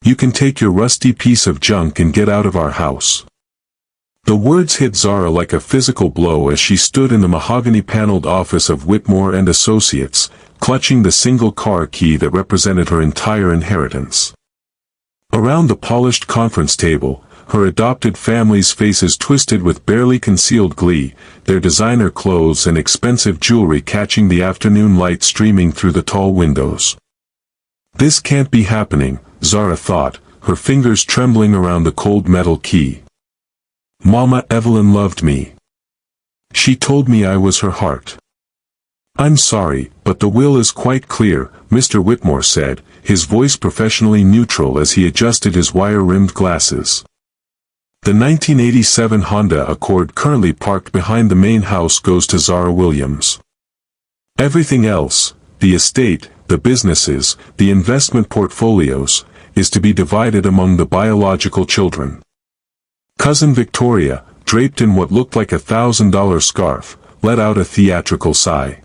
You can take your rusty piece of junk and get out of our house." The words hit Zara like a physical blow as she stood in the mahogany-paneled office of Whitmore and Associates, clutching the single car key that represented her entire inheritance. Around the polished conference table, her adopted family's faces twisted with barely concealed glee, their designer clothes and expensive jewelry catching the afternoon light streaming through the tall windows. This can't be happening, Zara thought, her fingers trembling around the cold metal key. Mama Evelyn loved me. She told me I was her heart. "I'm sorry, but the will is quite clear," Mr. Whitmore said, his voice professionally neutral as he adjusted his wire-rimmed glasses. The 1987 Honda Accord currently parked behind the main house goes to Zara Williams. Everything else, the estate, the businesses, the investment portfolios, is to be divided among the biological children. Cousin Victoria, draped in what looked like $1,000 scarf, let out a theatrical sigh.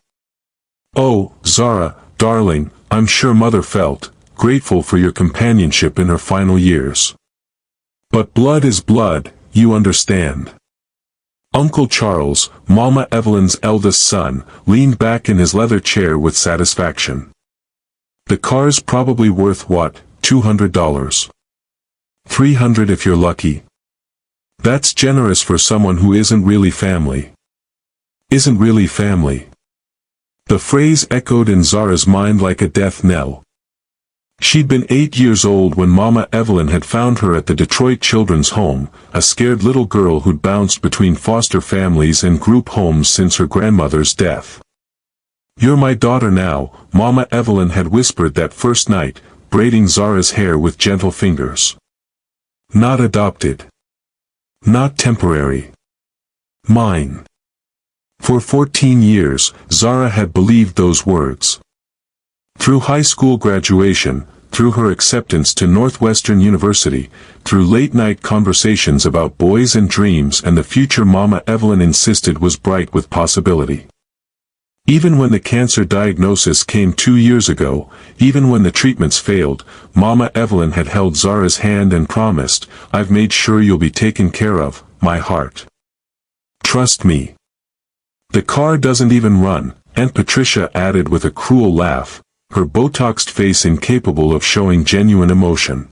"Oh, Zara, darling, I'm sure Mother felt grateful for your companionship in her final years. But blood is blood, you understand." Uncle Charles, Mama Evelyn's eldest son, leaned back in his leather chair with satisfaction. "The car's probably worth what, $200? $300 if you're lucky. That's generous for someone who isn't really family." Isn't really family. The phrase echoed in Zara's mind like a death knell. She'd been 8 years old when Mama Evelyn had found her at the Detroit Children's Home, a scared little girl who'd bounced between foster families and group homes since her grandmother's death. "You're my daughter now," Mama Evelyn had whispered that first night, braiding Zara's hair with gentle fingers. "Not adopted. Not temporary. Mine." For 14 years, Zara had believed those words. Through high school graduation, through her acceptance to Northwestern University, through late-night conversations about boys and dreams and the future Mama Evelyn insisted was bright with possibility. Even when the cancer diagnosis came 2 years ago, even when the treatments failed, Mama Evelyn had held Zara's hand and promised, "I've made sure you'll be taken care of, my heart. Trust me." "The car doesn't even run," Aunt Patricia added with a cruel laugh, her Botoxed face incapable of showing genuine emotion.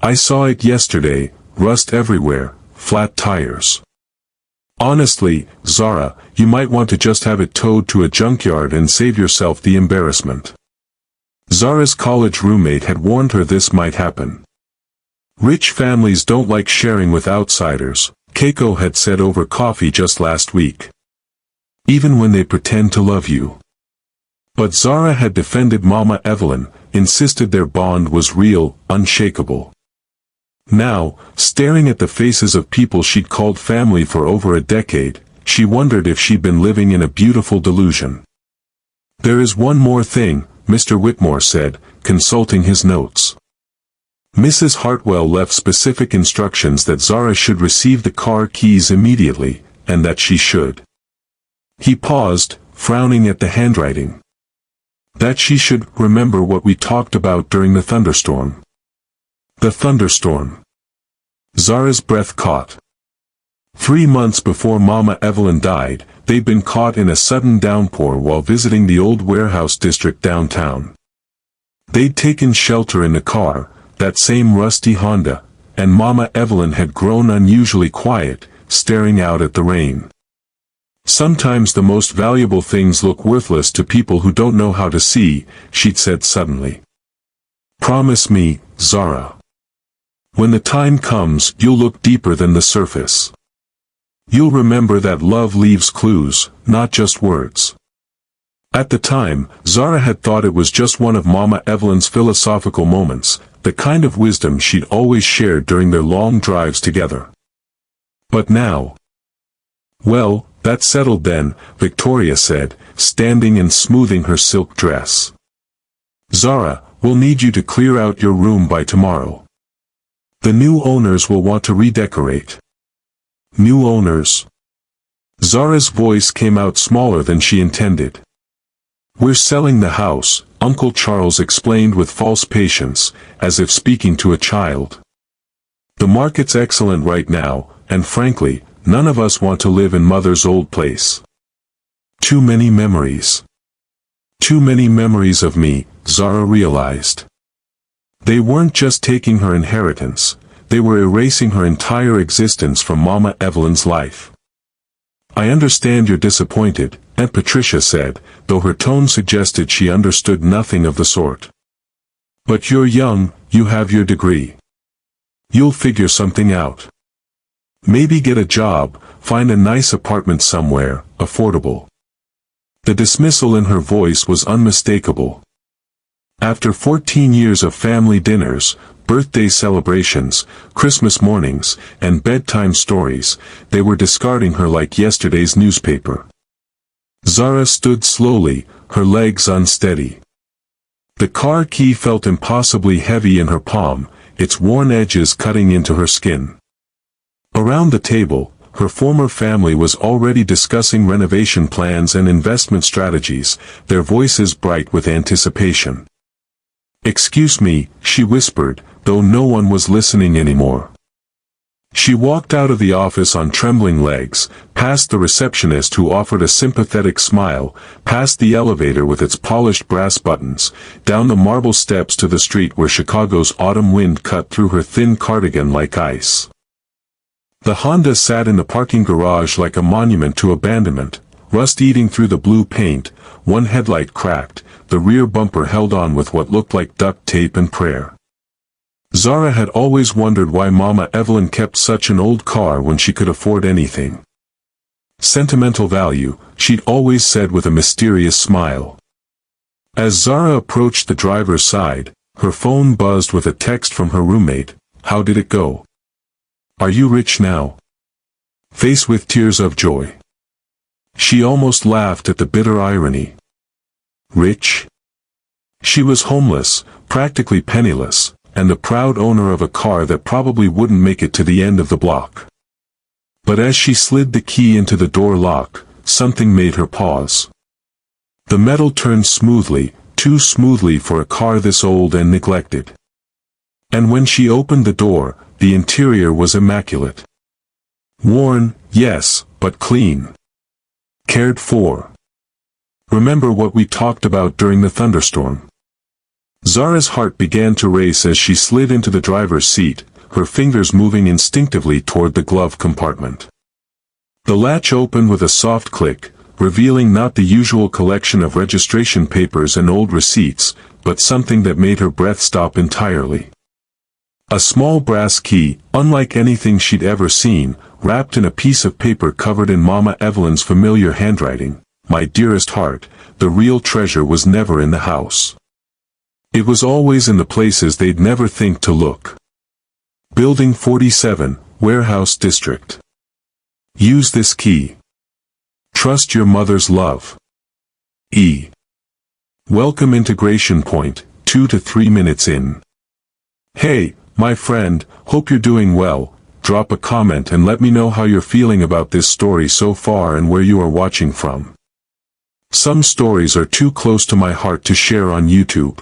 "I saw it yesterday, rust everywhere, flat tires. Honestly, Zara, you might want to just have it towed to a junkyard and save yourself the embarrassment." Zara's college roommate had warned her this might happen. "Rich families don't like sharing with outsiders," Keiko had said over coffee just last week. "Even when they pretend to love you." But Zara had defended Mama Evelyn, insisted their bond was real, unshakable. Now, staring at the faces of people she'd called family for over a decade, she wondered if she'd been living in a beautiful delusion. "There is one more thing," Mr. Whitmore said, consulting his notes. Mrs. Hartwell left specific instructions that Zara should receive the car keys immediately, and that she should. He paused, frowning at the handwriting. "That she should remember what we talked about during the thunderstorm." The thunderstorm. Zara's breath caught. 3 months before Mama Evelyn died, they'd been caught in a sudden downpour while visiting the old warehouse district downtown. They'd taken shelter in the car, that same rusty Honda, and Mama Evelyn had grown unusually quiet, staring out at the rain. "Sometimes the most valuable things look worthless to people who don't know how to see," she'd said suddenly. "Promise me, Zara. When the time comes, you'll look deeper than the surface. You'll remember that love leaves clues, not just words." At the time, Zara had thought it was just one of Mama Evelyn's philosophical moments, the kind of wisdom she'd always shared during their long drives together. But now... "Well, that's settled then," Victoria said, standing and smoothing her silk dress. "Zara, we'll need you to clear out your room by tomorrow. The new owners will want to redecorate." "New owners?" Zara's voice came out smaller than she intended. "We're selling the house," Uncle Charles explained with false patience, as if speaking to a child. The market's excellent right now, and frankly, none of us want to live in Mother's old place. Too many memories. Too many memories of me, Zara realized. They weren't just taking her inheritance, they were erasing her entire existence from Mama Evelyn's life. I understand you're disappointed, Aunt Patricia said, though her tone suggested she understood nothing of the sort. But you're young, you have your degree. You'll figure something out. Maybe get a job, find a nice apartment somewhere, affordable. The dismissal in her voice was unmistakable. After 14 years of family dinners, birthday celebrations, Christmas mornings, and bedtime stories, they were discarding her like yesterday's newspaper. Zara stood slowly, her legs unsteady. The car key felt impossibly heavy in her palm, its worn edges cutting into her skin. Around the table, her former family was already discussing renovation plans and investment strategies, their voices bright with anticipation. "Excuse me," she whispered, though no one was listening anymore. She walked out of the office on trembling legs, past the receptionist who offered a sympathetic smile, past the elevator with its polished brass buttons, down the marble steps to the street where Chicago's autumn wind cut through her thin cardigan like ice. The Honda sat in the parking garage like a monument to abandonment, rust eating through the blue paint, one headlight cracked, the rear bumper held on with what looked like duct tape and prayer. Zara had always wondered why Mama Evelyn kept such an old car when she could afford anything. Sentimental value, she'd always said with a mysterious smile. As Zara approached the driver's side, her phone buzzed with a text from her roommate. "How did it go? Are you rich now?" Faced with tears of joy. She almost laughed at the bitter irony. Rich? She was homeless, practically penniless, and the proud owner of a car that probably wouldn't make it to the end of the block. But as she slid the key into the door lock, something made her pause. The metal turned smoothly, too smoothly for a car this old and neglected. And when she opened the door, the interior was immaculate. Worn, yes, but clean. Cared for. Remember what we talked about during the thunderstorm? Zara's heart began to race as she slid into the driver's seat, her fingers moving instinctively toward the glove compartment. The latch opened with a soft click, revealing not the usual collection of registration papers and old receipts, but something that made her breath stop entirely. A small brass key, unlike anything she'd ever seen, wrapped in a piece of paper covered in Mama Evelyn's familiar handwriting. "My dearest heart, the real treasure was never in the house. It was always in the places they'd never think to look. Building 47, Warehouse District. Use this key. Trust your mother's love. E. Welcome Integration Point, 2 to 3 minutes in. Hey, my friend, hope you're doing well. Drop a comment and let me know how you're feeling about this story so far and where you are watching from. Some stories are too close to my heart to share on YouTube.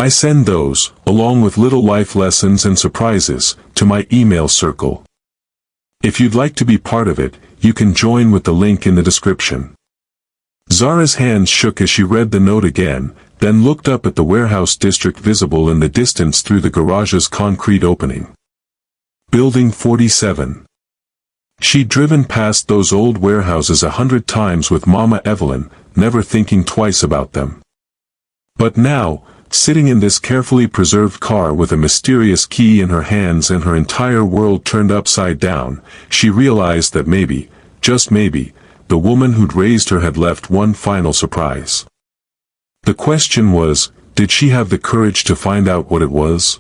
I send those, along with little life lessons and surprises, to my email circle. If you'd like to be part of it, you can join with the link in the description. Zara's hands shook as she read the note again, then looked up at the warehouse district visible in the distance through the garage's concrete opening. Building 47. She'd driven past those old warehouses 100 times with Mama Evelyn, never thinking twice about them. But now, sitting in this carefully preserved car with a mysterious key in her hands and her entire world turned upside down, she realized that maybe, just maybe, the woman who'd raised her had left one final surprise. The question was, did she have the courage to find out what it was?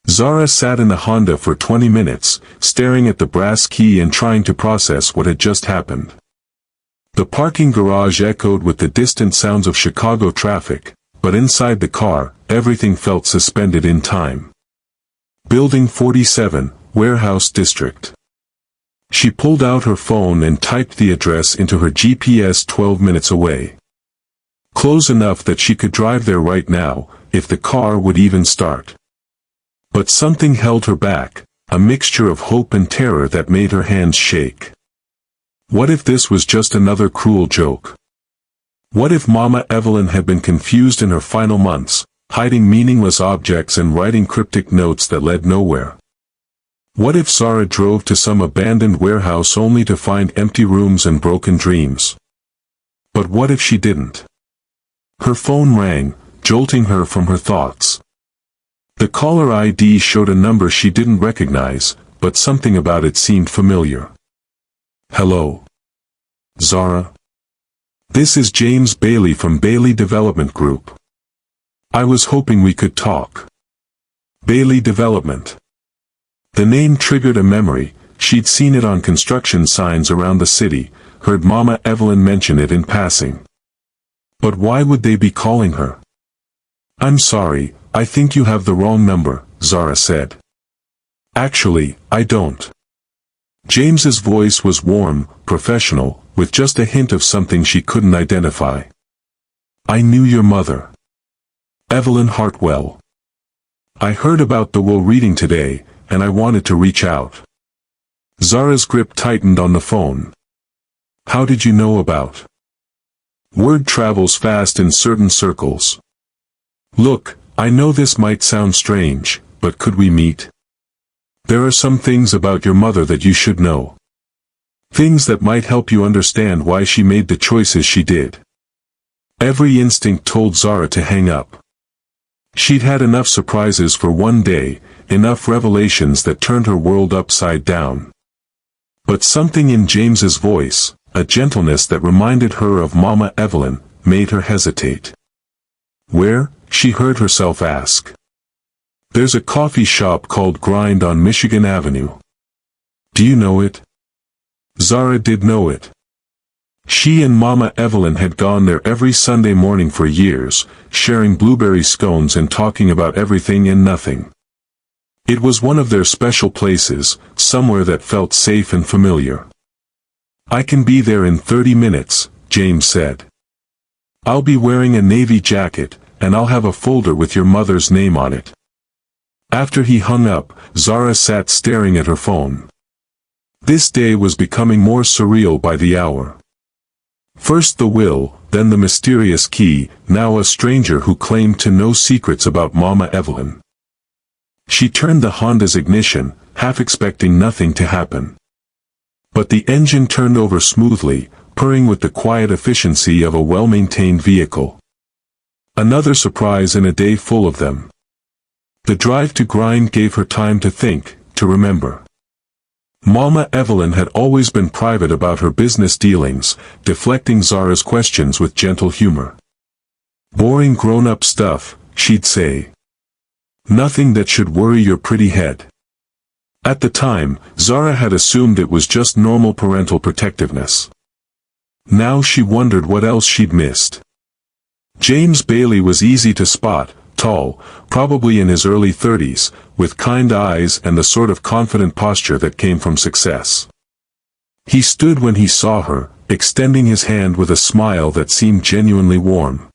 Zara sat in the Honda for 20 minutes, staring at the brass key and trying to process what had just happened. The parking garage echoed with the distant sounds of Chicago traffic, but inside the car, everything felt suspended in time. Building 47, Warehouse District. She pulled out her phone and typed the address into her GPS 12 minutes away. Close enough that she could drive there right now, if the car would even start. But something held her back, a mixture of hope and terror that made her hands shake. What if this was just another cruel joke? What if Mama Evelyn had been confused in her final months, hiding meaningless objects and writing cryptic notes that led nowhere? What if Zara drove to some abandoned warehouse only to find empty rooms and broken dreams? But what if she didn't? Her phone rang, jolting her from her thoughts. The caller ID showed a number she didn't recognize, but something about it seemed familiar. Hello? Zara? This is James Bailey from Bailey Development Group. I was hoping we could talk. Bailey Development. The name triggered a memory. She'd seen it on construction signs around the city, heard Mama Evelyn mention it in passing. But why would they be calling her? I'm sorry, I think you have the wrong number, Zara said. Actually, I don't. James's voice was warm, professional, with just a hint of something she couldn't identify. I knew your mother. Evelyn Hartwell. I heard about the will reading today, and I wanted to reach out. Zara's grip tightened on the phone. How did you know about? Word travels fast in certain circles. Look, I know this might sound strange, but could we meet? There are some things about your mother that you should know. Things that might help you understand why she made the choices she did. Every instinct told Zara to hang up. She'd had enough surprises for one day, enough revelations that turned her world upside down. But something in James's voice, a gentleness that reminded her of Mama Evelyn, made her hesitate. Where? She heard herself ask. There's a coffee shop called Grind on Michigan Avenue. Do you know it? Zara did know it. She and Mama Evelyn had gone there every Sunday morning for years, sharing blueberry scones and talking about everything and nothing. It was one of their special places, somewhere that felt safe and familiar. I can be there in 30 minutes, James said. I'll be wearing a navy jacket, and I'll have a folder with your mother's name on it. After he hung up, Zara sat staring at her phone. This day was becoming more surreal by the hour. First the will, then the mysterious key, now a stranger who claimed to know secrets about Mama Evelyn. She turned the Honda's ignition, half expecting nothing to happen. But the engine turned over smoothly, purring with the quiet efficiency of a well-maintained vehicle. Another surprise in a day full of them. The drive to Grind gave her time to think, to remember. Mama Evelyn had always been private about her business dealings, deflecting Zara's questions with gentle humor. Boring grown-up stuff, she'd say. Nothing that should worry your pretty head. At the time, Zara had assumed it was just normal parental protectiveness. Now she wondered what else she'd missed. James Bailey was easy to spot, tall, probably in his early 30s, with kind eyes and the sort of confident posture that came from success. He stood when he saw her, extending his hand with a smile that seemed genuinely warm.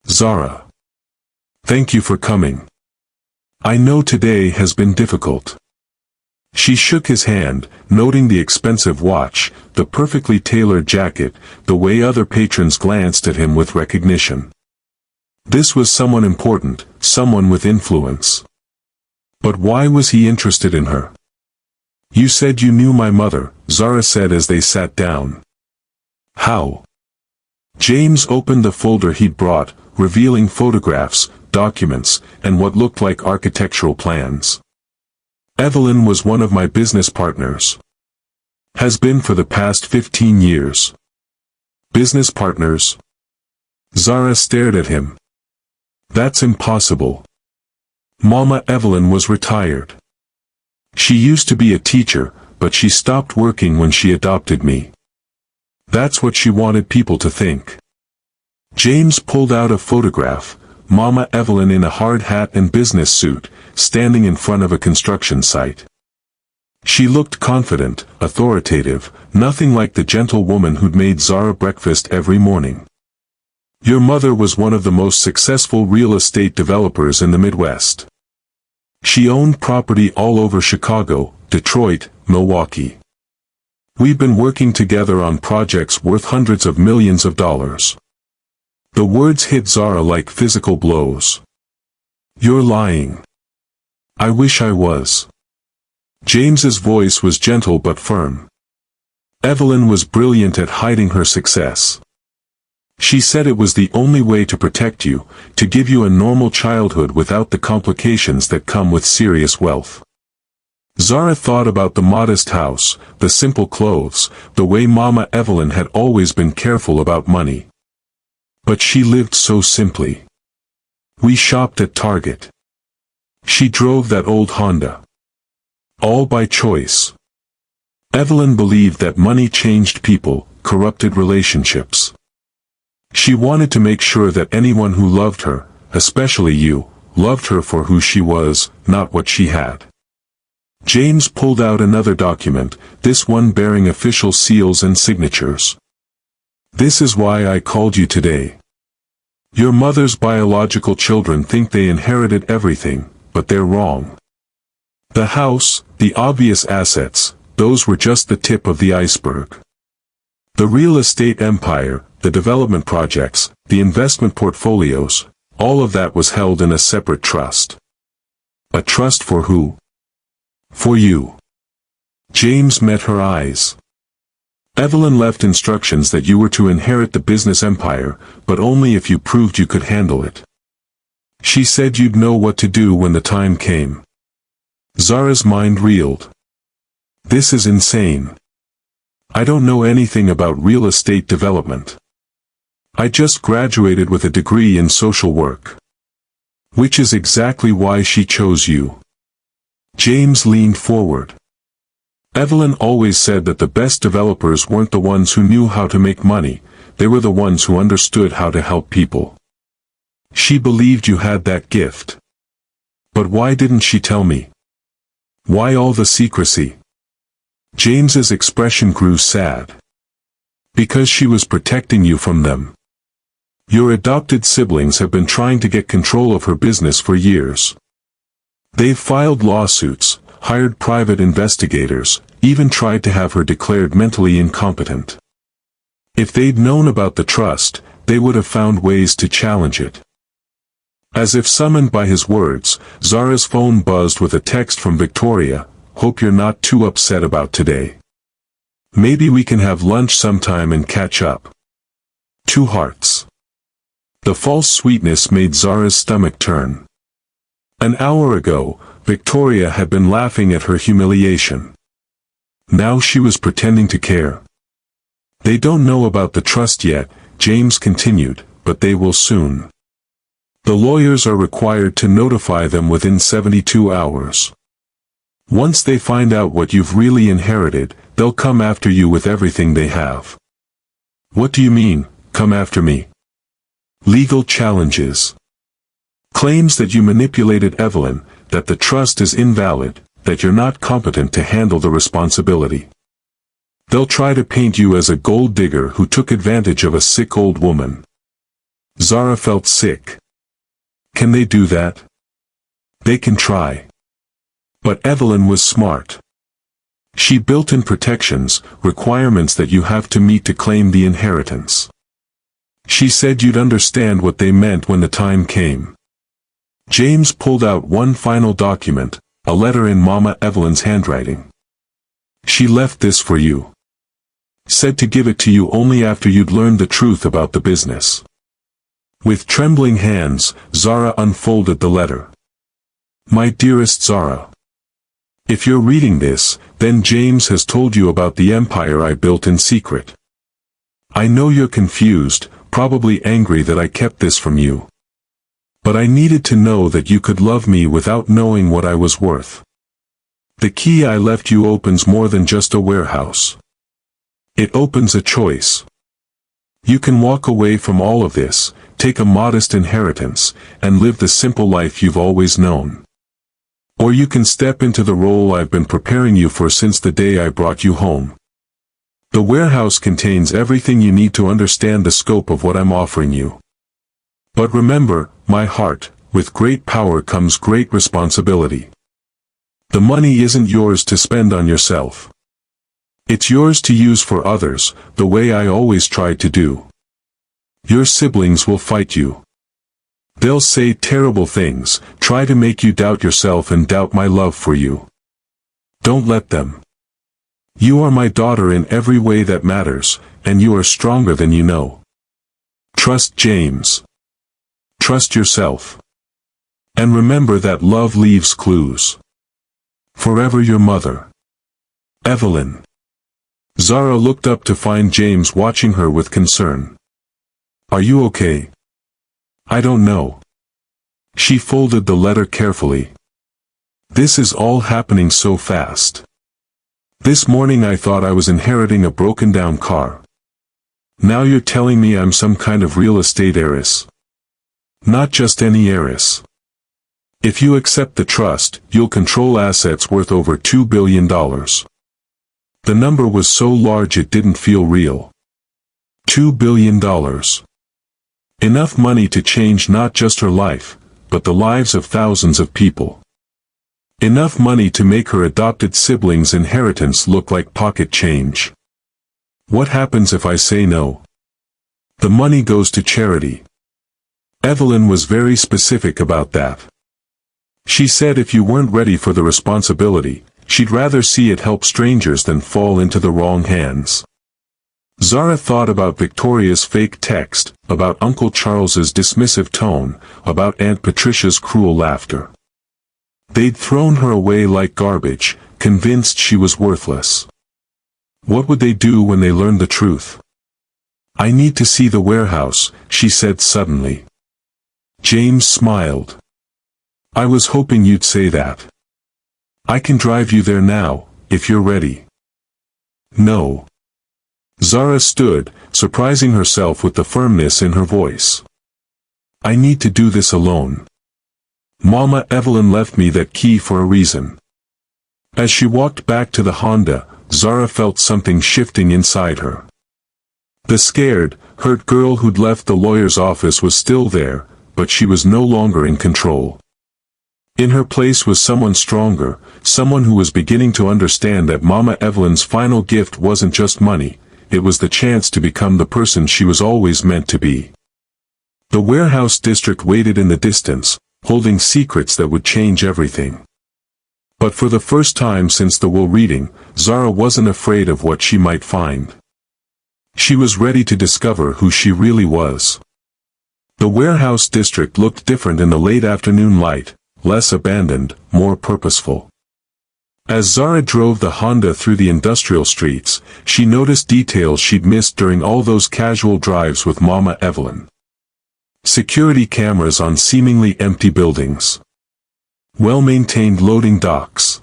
Zara. Thank you for coming. I know today has been difficult. She shook his hand, noting the expensive watch, the perfectly tailored jacket, the way other patrons glanced at him with recognition. This was someone important, someone with influence. But why was he interested in her? You said you knew my mother, Zara said as they sat down. How? James opened the folder he'd brought, revealing photographs, documents, and what looked like architectural plans. Evelyn was one of my business partners. Has been for the past 15 years. Business partners? Zara stared at him. That's impossible. Mama Evelyn was retired. She used to be a teacher, but she stopped working when she adopted me. That's what she wanted people to think. James pulled out a photograph, Mama Evelyn in a hard hat and business suit, standing in front of a construction site. She looked confident, authoritative, nothing like the gentle woman who'd made Zara breakfast every morning. Your mother was one of the most successful real estate developers in the Midwest. She owned property all over Chicago, Detroit, Milwaukee. We've been working together on projects worth hundreds of millions of dollars. The words hit Zara like physical blows. You're lying. I wish I was. James's voice was gentle but firm. Evelyn was brilliant at hiding her success. She said it was the only way to protect you, to give you a normal childhood without the complications that come with serious wealth. Zara thought about the modest house, the simple clothes, the way Mama Evelyn had always been careful about money. But she lived so simply. We shopped at Target. She drove that old Honda. All by choice. Evelyn believed that money changed people, corrupted relationships. She wanted to make sure that anyone who loved her, especially you, loved her for who she was, not what she had. James pulled out another document, this one bearing official seals and signatures. This is why I called you today. Your mother's biological children think they inherited everything, but they're wrong. The house, the obvious assets, those were just the tip of the iceberg. The real estate empire, the development projects, the investment portfolios, all of that was held in a separate trust. A trust for who? For you. James met her eyes. Evelyn left instructions that you were to inherit the business empire, but only if you proved you could handle it. She said you'd know what to do when the time came. Zara's mind reeled. This is insane. I don't know anything about real estate development. I just graduated with a degree in social work. Which is exactly why she chose you. James leaned forward. Evelyn always said that the best developers weren't the ones who knew how to make money, they were the ones who understood how to help people. She believed you had that gift. But why didn't she tell me? Why all the secrecy? James's expression grew sad. Because she was protecting you from them. Your adopted siblings have been trying to get control of her business for years. They've filed lawsuits, hired private investigators, even tried to have her declared mentally incompetent. If they'd known about the trust, they would have found ways to challenge it. As if summoned by his words, Zara's phone buzzed with a text from Victoria. Hope you're not too upset about today. Maybe we can have lunch sometime and catch up. 2 hearts. The false sweetness made Zara's stomach turn. An hour ago, Victoria had been laughing at her humiliation. Now she was pretending to care. They don't know about the trust yet, James continued, but they will soon. The lawyers are required to notify them within 72 hours. Once they find out what you've really inherited, they'll come after you with everything they have. What do you mean, come after me? Legal challenges. Claims that you manipulated Evelyn, that the trust is invalid, that you're not competent to handle the responsibility. They'll try to paint you as a gold digger who took advantage of a sick old woman. Zara felt sick. Can they do that? They can try. But Evelyn was smart. She built in protections, requirements that you have to meet to claim the inheritance. She said you'd understand what they meant when the time came. James pulled out one final document, a letter in Mama Evelyn's handwriting. She left this for you. Said to give it to you only after you'd learned the truth about the business. With trembling hands, Zara unfolded the letter. My dearest Zara. If you're reading this, then James has told you about the empire I built in secret. I know you're confused, probably angry that I kept this from you. But I needed to know that you could love me without knowing what I was worth. The key I left you opens more than just a warehouse. It opens a choice. You can walk away from all of this, take a modest inheritance, and live the simple life you've always known. Or you can step into the role I've been preparing you for since the day I brought you home. The warehouse contains everything you need to understand the scope of what I'm offering you. But remember, my heart, with great power comes great responsibility. The money isn't yours to spend on yourself. It's yours to use for others, the way I always tried to do. Your siblings will fight you. They'll say terrible things, try to make you doubt yourself and doubt my love for you. Don't let them. You are my daughter in every way that matters, and you are stronger than you know. Trust James. Trust yourself. And remember that love leaves clues. Forever your mother. Evelyn. Zara looked up to find James watching her with concern. Are you okay? I don't know. She folded the letter carefully. This is all happening so fast. This morning I thought I was inheriting a broken-down car. Now you're telling me I'm some kind of real estate heiress. Not just any heiress. If you accept the trust, you'll control assets worth over $2 billion. The number was so large it didn't feel real. $2 billion. Enough money to change not just her life, but the lives of thousands of people. Enough money to make her adopted siblings' inheritance look like pocket change. What happens if I say no? The money goes to charity. Evelyn was very specific about that. She said if you weren't ready for the responsibility, she'd rather see it help strangers than fall into the wrong hands. Zara thought about Victoria's fake text, about Uncle Charles's dismissive tone, about Aunt Patricia's cruel laughter. They'd thrown her away like garbage, convinced she was worthless. What would they do when they learned the truth? I need to see the warehouse, she said suddenly. James smiled. I was hoping you'd say that. I can drive you there now, if you're ready. No. Zara stood, surprising herself with the firmness in her voice. I need to do this alone. Mama Evelyn left me that key for a reason. As she walked back to the Honda, Zara felt something shifting inside her. The scared, hurt girl who'd left the lawyer's office was still there, but she was no longer in control. In her place was someone stronger, someone who was beginning to understand that Mama Evelyn's final gift wasn't just money, it was the chance to become the person she was always meant to be. The warehouse district waited in the distance, holding secrets that would change everything. But for the first time since the will reading, Zara wasn't afraid of what she might find. She was ready to discover who she really was. The warehouse district looked different in the late afternoon light, less abandoned, more purposeful. As Zara drove the Honda through the industrial streets, she noticed details she'd missed during all those casual drives with Mama Evelyn. Security cameras on seemingly empty buildings. Well-maintained loading docks.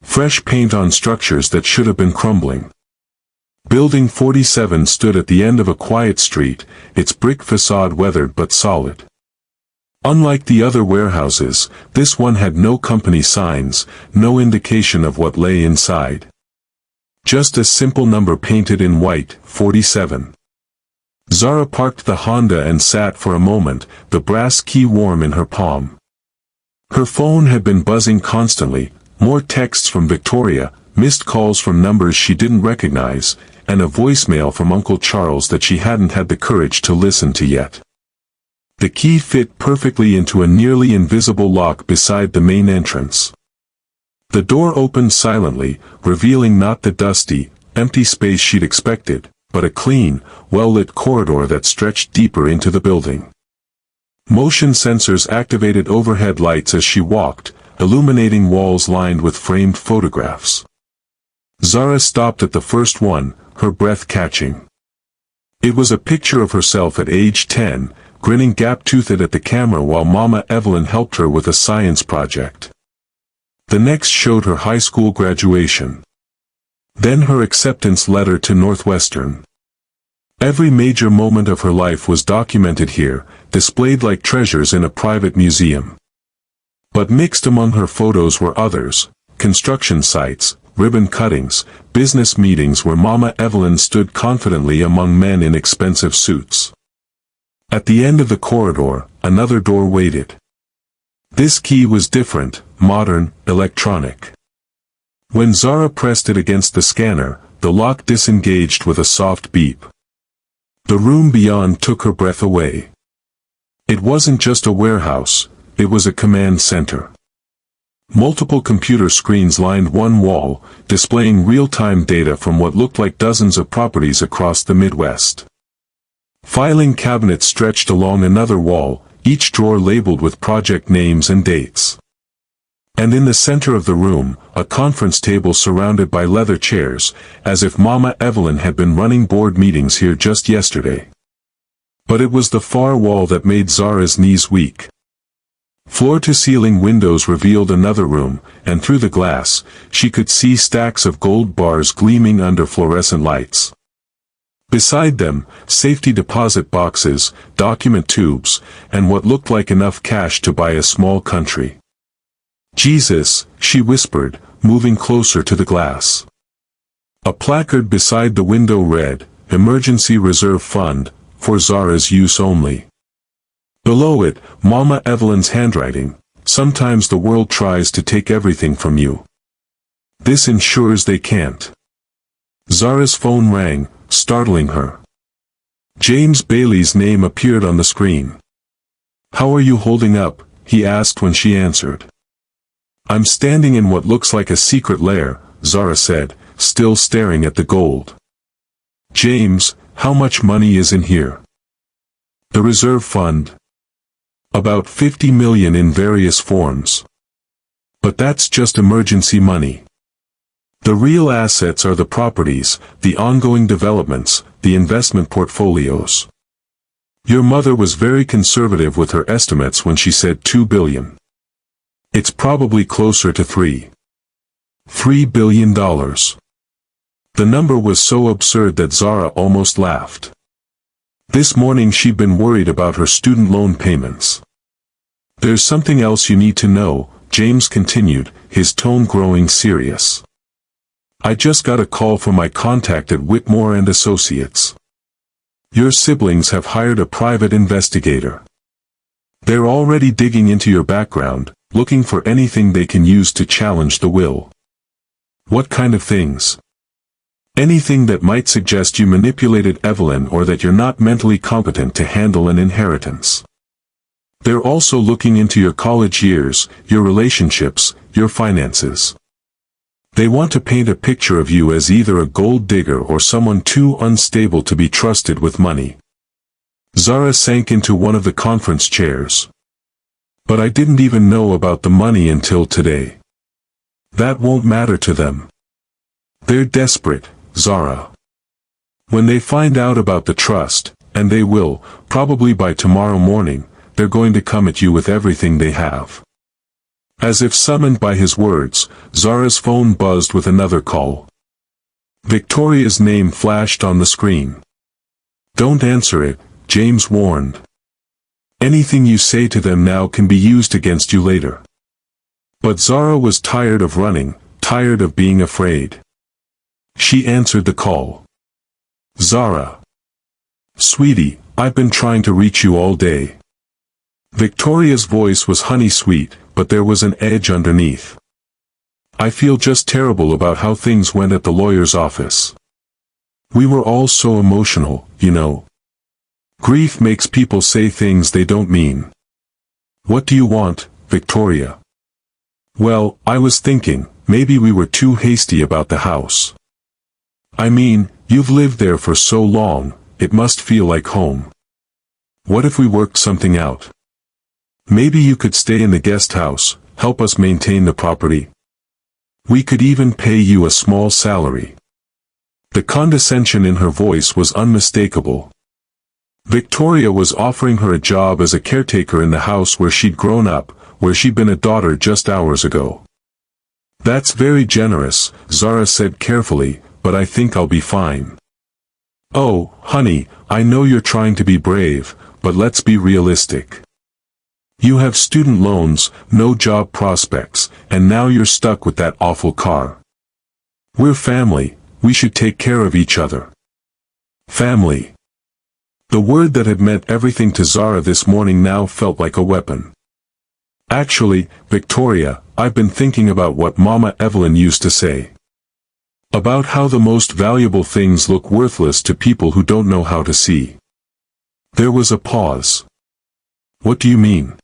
Fresh paint on structures that should have been crumbling. Building 47 stood at the end of a quiet street, its brick facade weathered but solid. Unlike the other warehouses, this one had no company signs, no indication of what lay inside. Just a simple number painted in white, 47. Zara parked the Honda and sat for a moment, the brass key warm in her palm. Her phone had been buzzing constantly, more texts from Victoria, missed calls from numbers she didn't recognize, and a voicemail from Uncle Charles that she hadn't had the courage to listen to yet. The key fit perfectly into a nearly invisible lock beside the main entrance. The door opened silently, revealing not the dusty, empty space she'd expected, but a clean, well-lit corridor that stretched deeper into the building. Motion sensors activated overhead lights as she walked, illuminating walls lined with framed photographs. Zara stopped at the first one, her breath catching. It was a picture of herself at age 10, grinning gap-toothed at the camera while Mama Evelyn helped her with a science project. The next showed her high school graduation. Then her acceptance letter to Northwestern. Every major moment of her life was documented here, displayed like treasures in a private museum. But mixed among her photos were others, construction sites, ribbon cuttings, business meetings where Mama Evelyn stood confidently among men in expensive suits. At the end of the corridor, another door waited. This key was different, modern, electronic. When Zara pressed it against the scanner, the lock disengaged with a soft beep. The room beyond took her breath away. It wasn't just a warehouse, it was a command center. Multiple computer screens lined one wall, displaying real-time data from what looked like dozens of properties across the Midwest. Filing cabinets stretched along another wall, each drawer labeled with project names and dates. And in the center of the room, a conference table surrounded by leather chairs, as if Mama Evelyn had been running board meetings here just yesterday. But it was the far wall that made Zara's knees weak. Floor-to-ceiling windows revealed another room, and through the glass, she could see stacks of gold bars gleaming under fluorescent lights. Beside them, safety deposit boxes, document tubes, and what looked like enough cash to buy a small country. "Jesus," she whispered, moving closer to the glass. A placard beside the window read, "Emergency Reserve Fund, for Zara's use only." Below it, Mama Evelyn's handwriting, "Sometimes the world tries to take everything from you. This ensures they can't." Zara's phone rang, startling her. James Bailey's name appeared on the screen. "How are you holding up?" he asked when she answered. "I'm standing in what looks like a secret lair," Zara said, still staring at the gold. "James, how much money is in here?" "The reserve fund. About 50 million in various forms. But that's just emergency money. The real assets are the properties, the ongoing developments, the investment portfolios. Your mother was very conservative with her estimates when she said 2 billion. It's probably closer to $3 billion. The number was so absurd that Zara almost laughed. This morning she'd been worried about her student loan payments. "There's something else you need to know," James continued, his tone growing serious. "I just got a call from my contact at Whitmore and Associates. Your siblings have hired a private investigator. They're already digging into your background, looking for anything they can use to challenge the will." "What kind of things?" "Anything that might suggest you manipulated Evelyn or that you're not mentally competent to handle an inheritance. They're also looking into your college years, your relationships, your finances. They want to paint a picture of you as either a gold digger or someone too unstable to be trusted with money." Zara sank into one of the conference chairs. "But I didn't even know about the money until today." "That won't matter to them. They're desperate, Zara. When they find out about the trust, and they will, probably by tomorrow morning, they're going to come at you with everything they have." As if summoned by his words, Zara's phone buzzed with another call. Victoria's name flashed on the screen. "Don't answer it," James warned. "Anything you say to them now can be used against you later." But Zara was tired of running, tired of being afraid. She answered the call. "Zara. Sweetie, I've been trying to reach you all day." Victoria's voice was honey-sweet, but there was an edge underneath. "I feel just terrible about how things went at the lawyer's office. We were all so emotional, you know. Grief makes people say things they don't mean." "What do you want, Victoria?" "Well, I was thinking, maybe we were too hasty about the house. I mean, you've lived there for so long, it must feel like home. What if we worked something out? Maybe you could stay in the guest house, help us maintain the property. We could even pay you a small salary." The condescension in her voice was unmistakable. Victoria was offering her a job as a caretaker in the house where she'd grown up, where she'd been a daughter just hours ago. "That's very generous," Zara said carefully, "but I think I'll be fine." "Oh, honey, I know you're trying to be brave, but let's be realistic. You have student loans, no job prospects, and now you're stuck with that awful car. We're family, we should take care of each other." "Family? The word that had meant everything to Zara this morning now felt like a weapon. Actually, Victoria, I've been thinking about what Mama Evelyn used to say. About how the most valuable things look worthless to people who don't know how to see. There was a pause. What do you mean?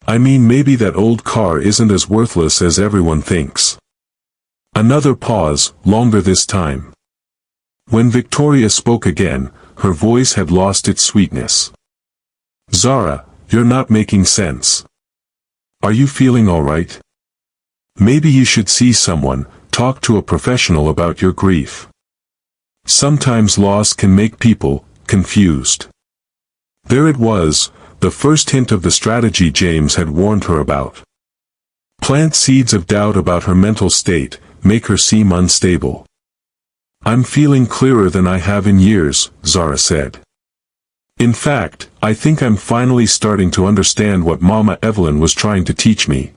I mean maybe that old car isn't as worthless as everyone thinks. Another pause, longer this time. When Victoria spoke again, her voice had lost its sweetness. Zara, you're not making sense. Are you feeling all right? Maybe you should see someone, talk to a professional about your grief. Sometimes loss can make people confused. There it was, the first hint of the strategy James had warned her about. Plant seeds of doubt about her mental state, make her seem unstable. I'm feeling clearer than I have in years, Zara said. In fact, I think I'm finally starting to understand what Mama Evelyn was trying to teach me.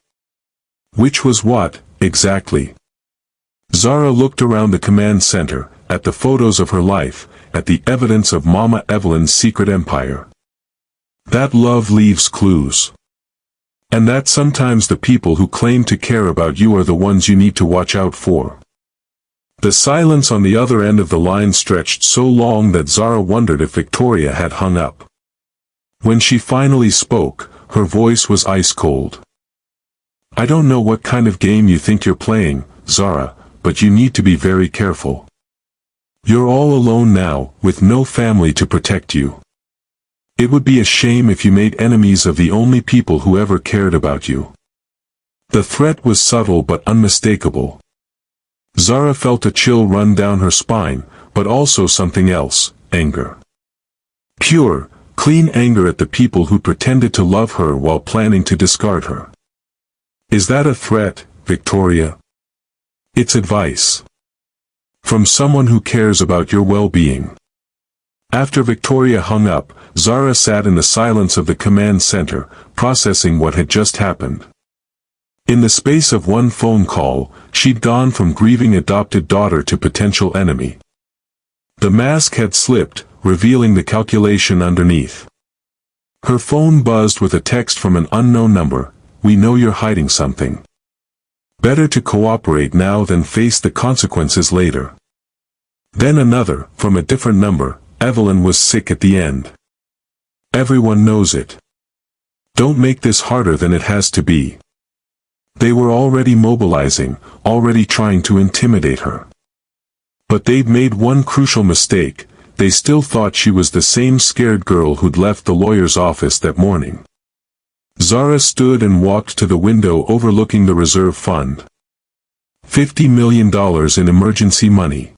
Which was what, exactly? Zara looked around the command center, at the photos of her life, at the evidence of Mama Evelyn's secret empire. That love leaves clues. And that sometimes the people who claim to care about you are the ones you need to watch out for. The silence on the other end of the line stretched so long that Zara wondered if Victoria had hung up. When she finally spoke, her voice was ice cold. I don't know what kind of game you think you're playing, Zara, but you need to be very careful. You're all alone now, with no family to protect you. It would be a shame if you made enemies of the only people who ever cared about you. The threat was subtle but unmistakable. Zara felt a chill run down her spine, but also something else, anger. Pure, clean anger at the people who pretended to love her while planning to discard her. Is that a threat, Victoria? It's advice. From someone who cares about your well-being. After Victoria hung up, Zara sat in the silence of the command center, processing what had just happened. In the space of one phone call, she'd gone from grieving adopted daughter to potential enemy. The mask had slipped, revealing the calculation underneath. Her phone buzzed with a text from an unknown number, "We know you're hiding something. Better to cooperate now than face the consequences later." Then another, from a different number, "Evelyn was sick at the end. Everyone knows it. Don't make this harder than it has to be." They were already mobilizing, already trying to intimidate her. But they'd made one crucial mistake, they still thought she was the same scared girl who'd left the lawyer's office that morning. Zara stood and walked to the window overlooking the reserve fund. $50 million in emergency money.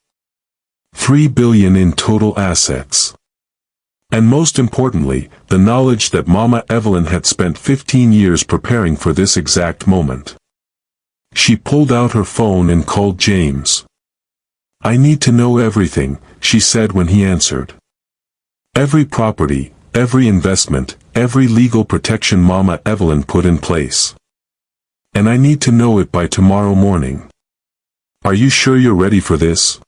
$3 billion in total assets. And most importantly, the knowledge that Mama Evelyn had spent 15 years preparing for this exact moment. She pulled out her phone and called James. "I need to know everything," she said when he answered. "Every property, every investment, every legal protection Mama Evelyn put in place. And I need to know it by tomorrow morning. Are you sure you're ready for this?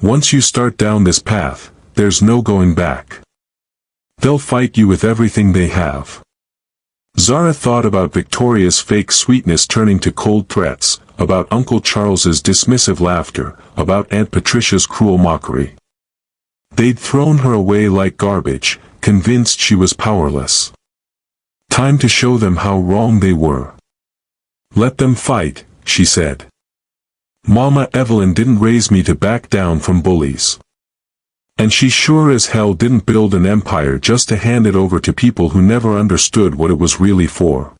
Once you start down this path, there's no going back. They'll fight you with everything they have." Zara thought about Victoria's fake sweetness turning to cold threats, about Uncle Charles's dismissive laughter, about Aunt Patricia's cruel mockery. They'd thrown her away like garbage, convinced she was powerless. Time to show them how wrong they were. "Let them fight," she said. "Mama Evelyn didn't raise me to back down from bullies. And she sure as hell didn't build an empire just to hand it over to people who never understood what it was really for."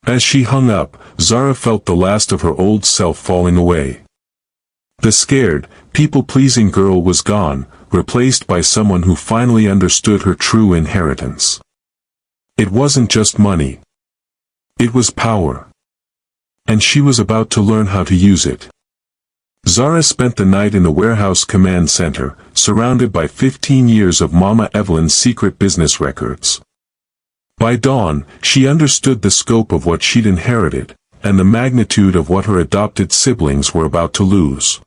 As she hung up, Zara felt the last of her old self falling away. The scared, people-pleasing girl was gone, replaced by someone who finally understood her true inheritance. It wasn't just money. It was power. And she was about to learn how to use it. Zara spent the night in the warehouse command center, surrounded by 15 years of Mama Evelyn's secret business records. By dawn, she understood the scope of what she'd inherited, and the magnitude of what her adopted siblings were about to lose.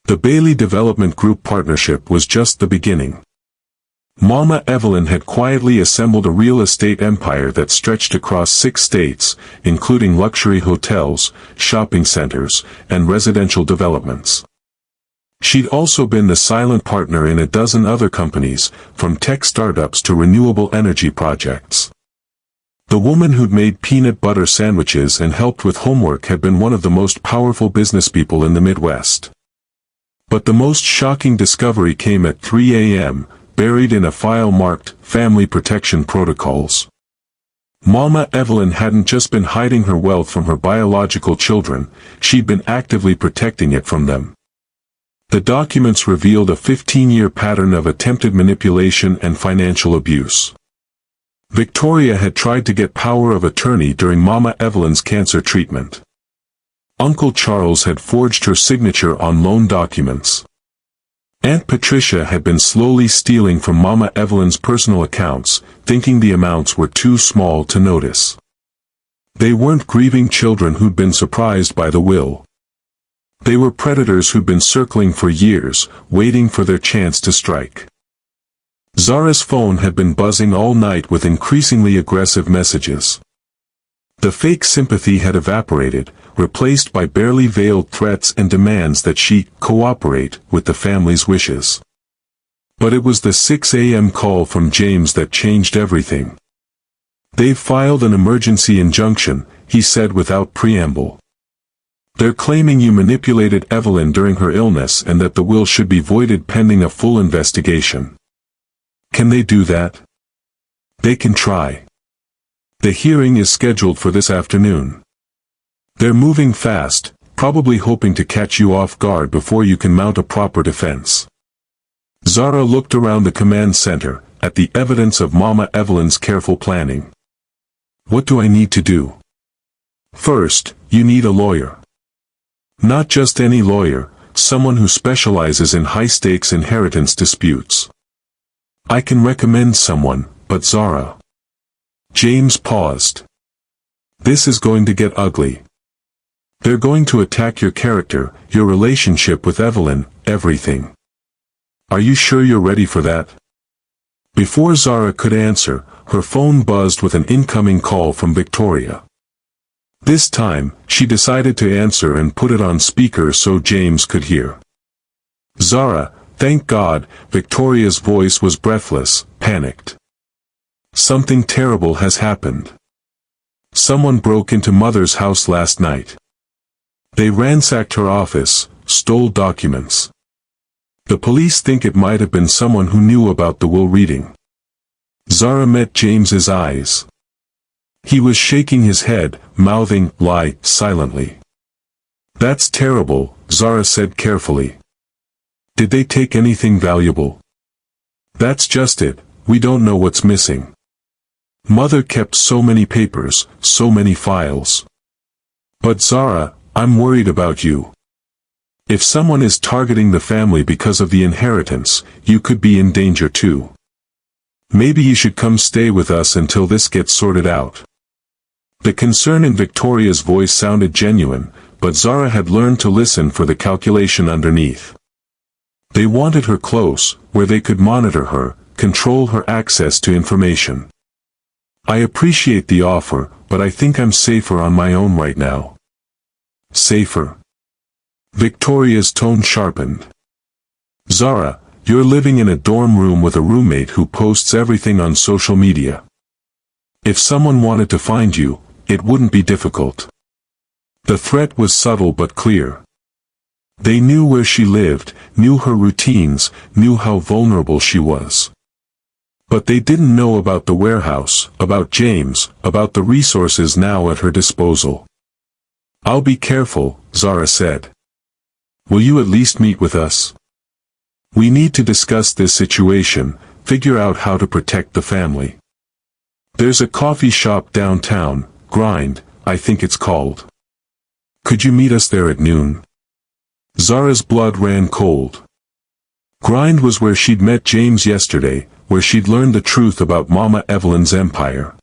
The Bailey Development Group partnership was just the beginning. Mama Evelyn had quietly assembled a real estate empire that stretched across 6 states, including luxury hotels, shopping centers, and residential developments. She'd also been the silent partner in a dozen other companies, from tech startups to renewable energy projects. The woman who'd made peanut butter sandwiches and helped with homework had been one of the most powerful businesspeople in the Midwest. But the most shocking discovery came at 3 a.m., buried in a file marked Family Protection Protocols. Mama Evelyn hadn't just been hiding her wealth from her biological children, she'd been actively protecting it from them. The documents revealed a 15-year pattern of attempted manipulation and financial abuse. Victoria had tried to get power of attorney during Mama Evelyn's cancer treatment. Uncle Charles had forged her signature on loan documents. Aunt Patricia had been slowly stealing from Mama Evelyn's personal accounts, thinking the amounts were too small to notice. They weren't grieving children who'd been surprised by the will. They were predators who'd been circling for years, waiting for their chance to strike. Zara's phone had been buzzing all night with increasingly aggressive messages. The fake sympathy had evaporated, replaced by barely veiled threats and demands that she cooperate with the family's wishes. But it was the 6 a.m. call from James that changed everything. "They've filed an emergency injunction," he said without preamble. "They're claiming you manipulated Evelyn during her illness and that the will should be voided pending a full investigation." "Can they do that?" "They can try. The hearing is scheduled for this afternoon. They're moving fast, probably hoping to catch you off guard before you can mount a proper defense." Zara looked around the command center, at the evidence of Mama Evelyn's careful planning. "What do I need to do?" "First, you need a lawyer. Not just any lawyer, someone who specializes in high-stakes inheritance disputes." "I can recommend someone, but Zara..." James paused. "This is going to get ugly. They're going to attack your character, your relationship with Evelyn, everything. Are you sure you're ready for that?" Before Zara could answer, her phone buzzed with an incoming call from Victoria. This time, she decided to answer and put it on speaker so James could hear. "Zara, thank God," Victoria's voice was breathless, panicked. "Something terrible has happened. Someone broke into Mother's house last night. They ransacked her office, stole documents. The police think it might have been someone who knew about the will reading." Zara met James's eyes. He was shaking his head, mouthing, "Lie," silently. "That's terrible," Zara said carefully. "Did they take anything valuable?" "That's just it, we don't know what's missing. Mother kept so many papers, so many files. But Zara, I'm worried about you. If someone is targeting the family because of the inheritance, you could be in danger too. Maybe you should come stay with us until this gets sorted out." The concern in Victoria's voice sounded genuine, but Zara had learned to listen for the calculation underneath. They wanted her close, where they could monitor her, control her access to information. "I appreciate the offer, but I think I'm safer on my own right now." "Safer?" Victoria's tone sharpened. "Zara, you're living in a dorm room with a roommate who posts everything on social media. If someone wanted to find you, it wouldn't be difficult." The threat was subtle but clear. They knew where she lived, knew her routines, knew how vulnerable she was. But they didn't know about the warehouse, about James, about the resources now at her disposal. "I'll be careful," Zara said. "Will you at least meet with us? We need to discuss this situation, figure out how to protect the family. There's a coffee shop downtown, Grind, I think it's called. Could you meet us there at noon?" Zara's blood ran cold. Grind was where she'd met James yesterday, where she'd learned the truth about Mama Evelyn's empire.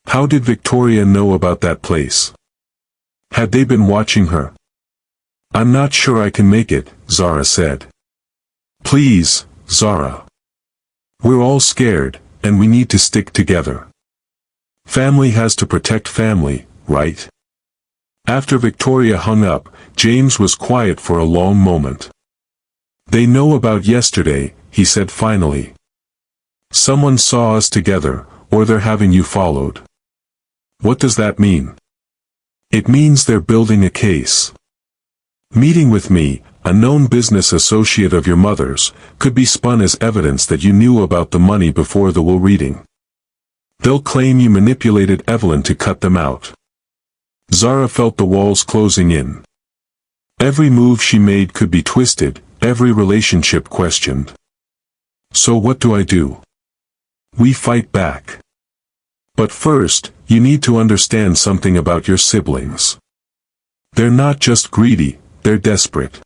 How did Victoria know about that place? Had they been watching her? "I'm not sure I can make it," Zara said. "Please, Zara." We're all scared, and we need to stick together. Family has to protect family, right? After Victoria hung up, James was quiet for a long moment. They know about yesterday, he said finally. Someone saw us together, or they're having you followed. What does that mean? It means they're building a case. Meeting with me, a known business associate of your mother's, could be spun as evidence that you knew about the money before the will reading. They'll claim you manipulated Evelyn to cut them out. Zara felt the walls closing in. Every move she made could be twisted, every relationship questioned. So what do I do? We fight back. But first, you need to understand something about your siblings. They're not just greedy, they're desperate.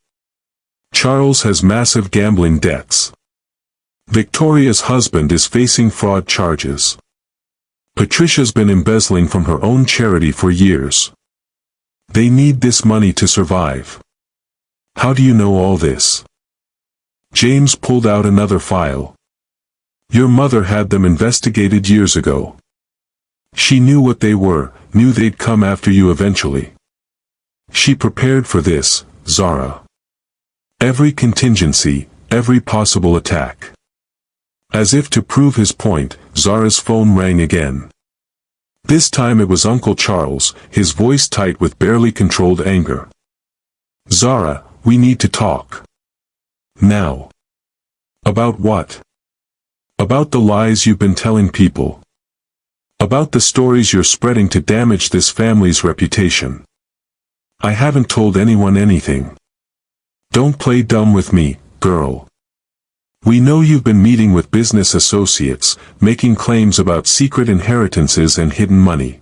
Charles has massive gambling debts. Victoria's husband is facing fraud charges. Patricia's been embezzling from her own charity for years. They need this money to survive. How do you know all this? James pulled out another file. Your mother had them investigated years ago. She knew what they were, knew they'd come after you eventually. She prepared for this, Zara. Every contingency, every possible attack. As if to prove his point, Zara's phone rang again. This time it was Uncle Charles, his voice tight with barely controlled anger. Zara, we need to talk. Now. About what? About the lies you've been telling people. About the stories you're spreading to damage this family's reputation. I haven't told anyone anything. Don't play dumb with me, girl. We know you've been meeting with business associates, making claims about secret inheritances and hidden money.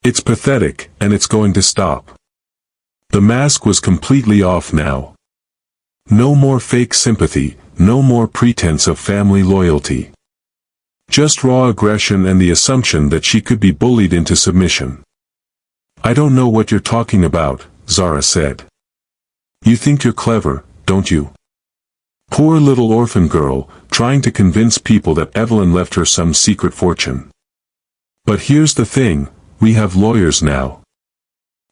It's pathetic, and it's going to stop. The mask was completely off now. No more fake sympathy, no more pretense of family loyalty. Just raw aggression and the assumption that she could be bullied into submission. I don't know what you're talking about, Zara said. You think you're clever, don't you? Poor little orphan girl, trying to convince people that Evelyn left her some secret fortune. But here's the thing, we have lawyers now.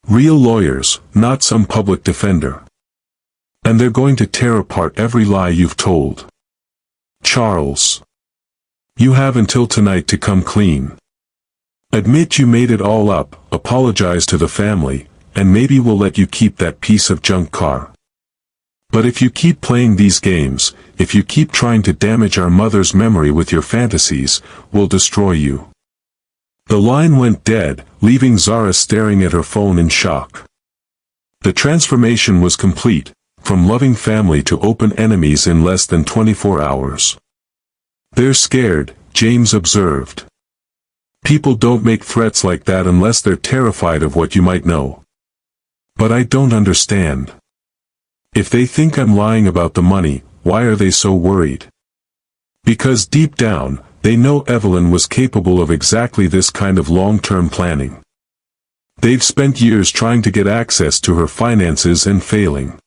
Real lawyers, not some public defender. And they're going to tear apart every lie you've told. Charles. You have until tonight to come clean. Admit you made it all up, apologize to the family, and maybe we'll let you keep that piece of junk car. But if you keep playing these games, if you keep trying to damage our mother's memory with your fantasies, we'll destroy you. The line went dead, leaving Zara staring at her phone in shock. The transformation was complete, from loving family to open enemies in less than 24 hours. They're scared, James observed. People don't make threats like that unless they're terrified of what you might know. But I don't understand. If they think I'm lying about the money, why are they so worried? Because deep down, they know Evelyn was capable of exactly this kind of long-term planning. They've spent years trying to get access to her finances and failing.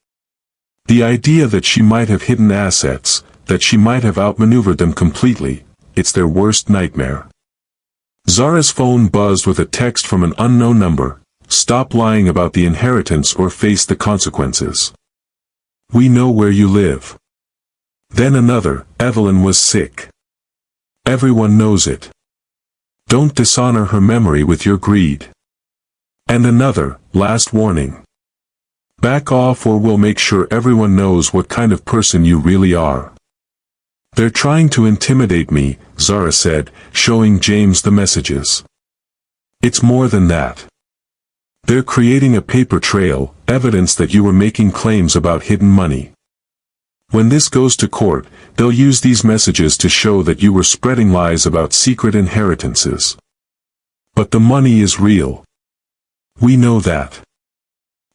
The idea that she might have hidden assets, that she might have outmaneuvered them completely, it's their worst nightmare. Zara's phone buzzed with a text from an unknown number. Stop lying about the inheritance or face the consequences. We know where you live. Then another, Evelyn was sick. Everyone knows it. Don't dishonor her memory with your greed. And another, last warning. Back off or we'll make sure everyone knows what kind of person you really are. They're trying to intimidate me, Zara said, showing James the messages. It's more than that. They're creating a paper trail, evidence that you were making claims about hidden money. When this goes to court, they'll use these messages to show that you were spreading lies about secret inheritances. But the money is real. We know that.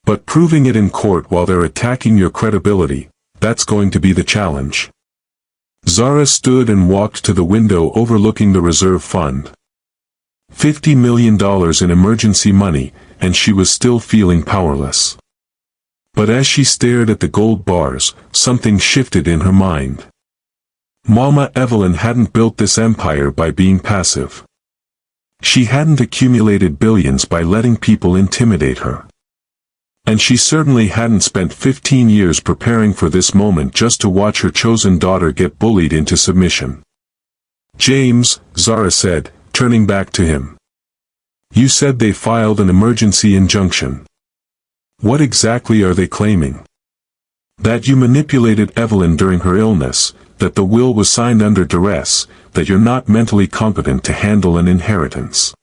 But proving it in court while they're attacking your credibility, that's going to be the challenge. Zara stood and walked to the window overlooking the reserve fund. $50 million in emergency money, and she was still feeling powerless. But as she stared at the gold bars, something shifted in her mind. Mama Evelyn hadn't built this empire by being passive. She hadn't accumulated billions by letting people intimidate her. And she certainly hadn't spent 15 years preparing for this moment just to watch her chosen daughter get bullied into submission. "James," Zara said, turning back to him. "You said they filed an emergency injunction. What exactly are they claiming?" "That you manipulated Evelyn during her illness, that the will was signed under duress, that you're not mentally competent to handle an inheritance."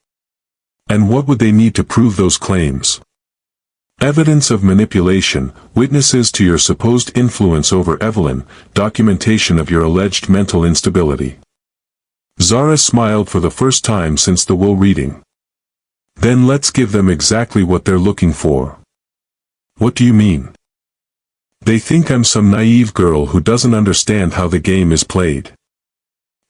"And what would they need to prove those claims?" "Evidence of manipulation, witnesses to your supposed influence over Evelyn, documentation of your alleged mental instability." Zara smiled for the first time since the will reading. "Then let's give them exactly what they're looking for." "What do you mean?" "They think I'm some naive girl who doesn't understand how the game is played.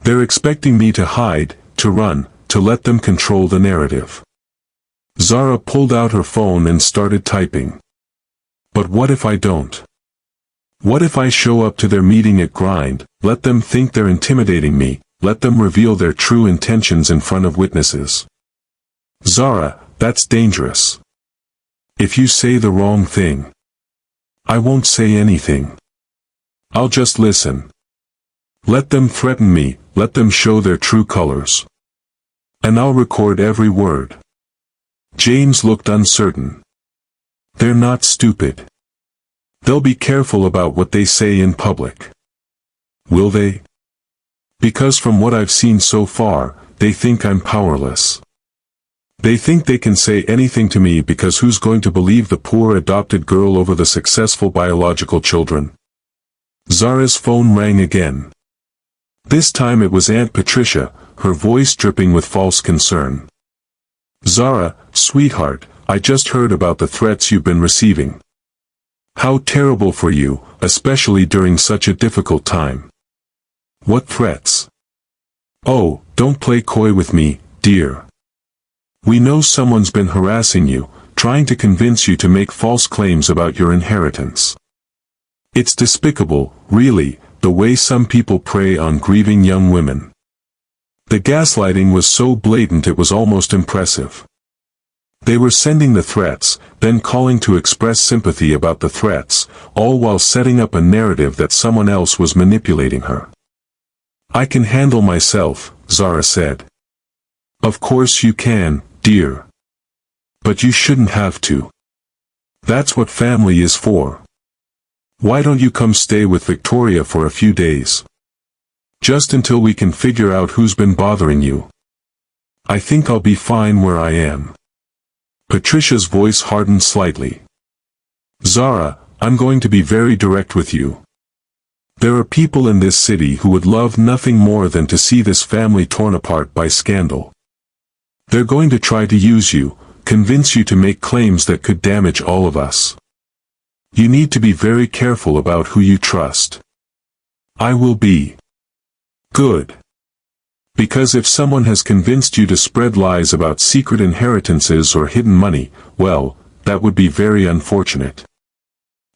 They're expecting me to hide, to run, to let them control the narrative." Zara pulled out her phone and started typing. "But what if I don't? What if I show up to their meeting at Grind, let them think they're intimidating me, let them reveal their true intentions in front of witnesses?" "Zara, that's dangerous. If you say the wrong thing." "I won't say anything. I'll just listen. Let them threaten me, let them show their true colors. And I'll record every word." James looked uncertain. "They're not stupid. They'll be careful about what they say in public." "Will they?" "Because from what I've seen so far, they think I'm powerless. They think they can say anything to me because who's going to believe the poor adopted girl over the successful biological children?" Zara's phone rang again. This time it was Aunt Patricia, her voice dripping with false concern. "Zara, sweetheart, I just heard about the threats you've been receiving. How terrible for you, especially during such a difficult time." "What threats?" "Oh, don't play coy with me, dear. We know someone's been harassing you, trying to convince you to make false claims about your inheritance. It's despicable, really, the way some people prey on grieving young women." The gaslighting was so blatant it was almost impressive. They were sending the threats, then calling to express sympathy about the threats, all while setting up a narrative that someone else was manipulating her. "I can handle myself," Zara said. "Of course you can, dear. But you shouldn't have to. That's what family is for. Why don't you come stay with Victoria for a few days? Just until we can figure out who's been bothering you. I think I'll be fine where I am." Patricia's voice hardened slightly. "Zara, I'm going to be very direct with you. There are people in this city who would love nothing more than to see this family torn apart by scandal. They're going to try to use you, convince you to make claims that could damage all of us. You need to be very careful about who you trust." "I will be." "Good. Because if someone has convinced you to spread lies about secret inheritances or hidden money, well, that would be very unfortunate.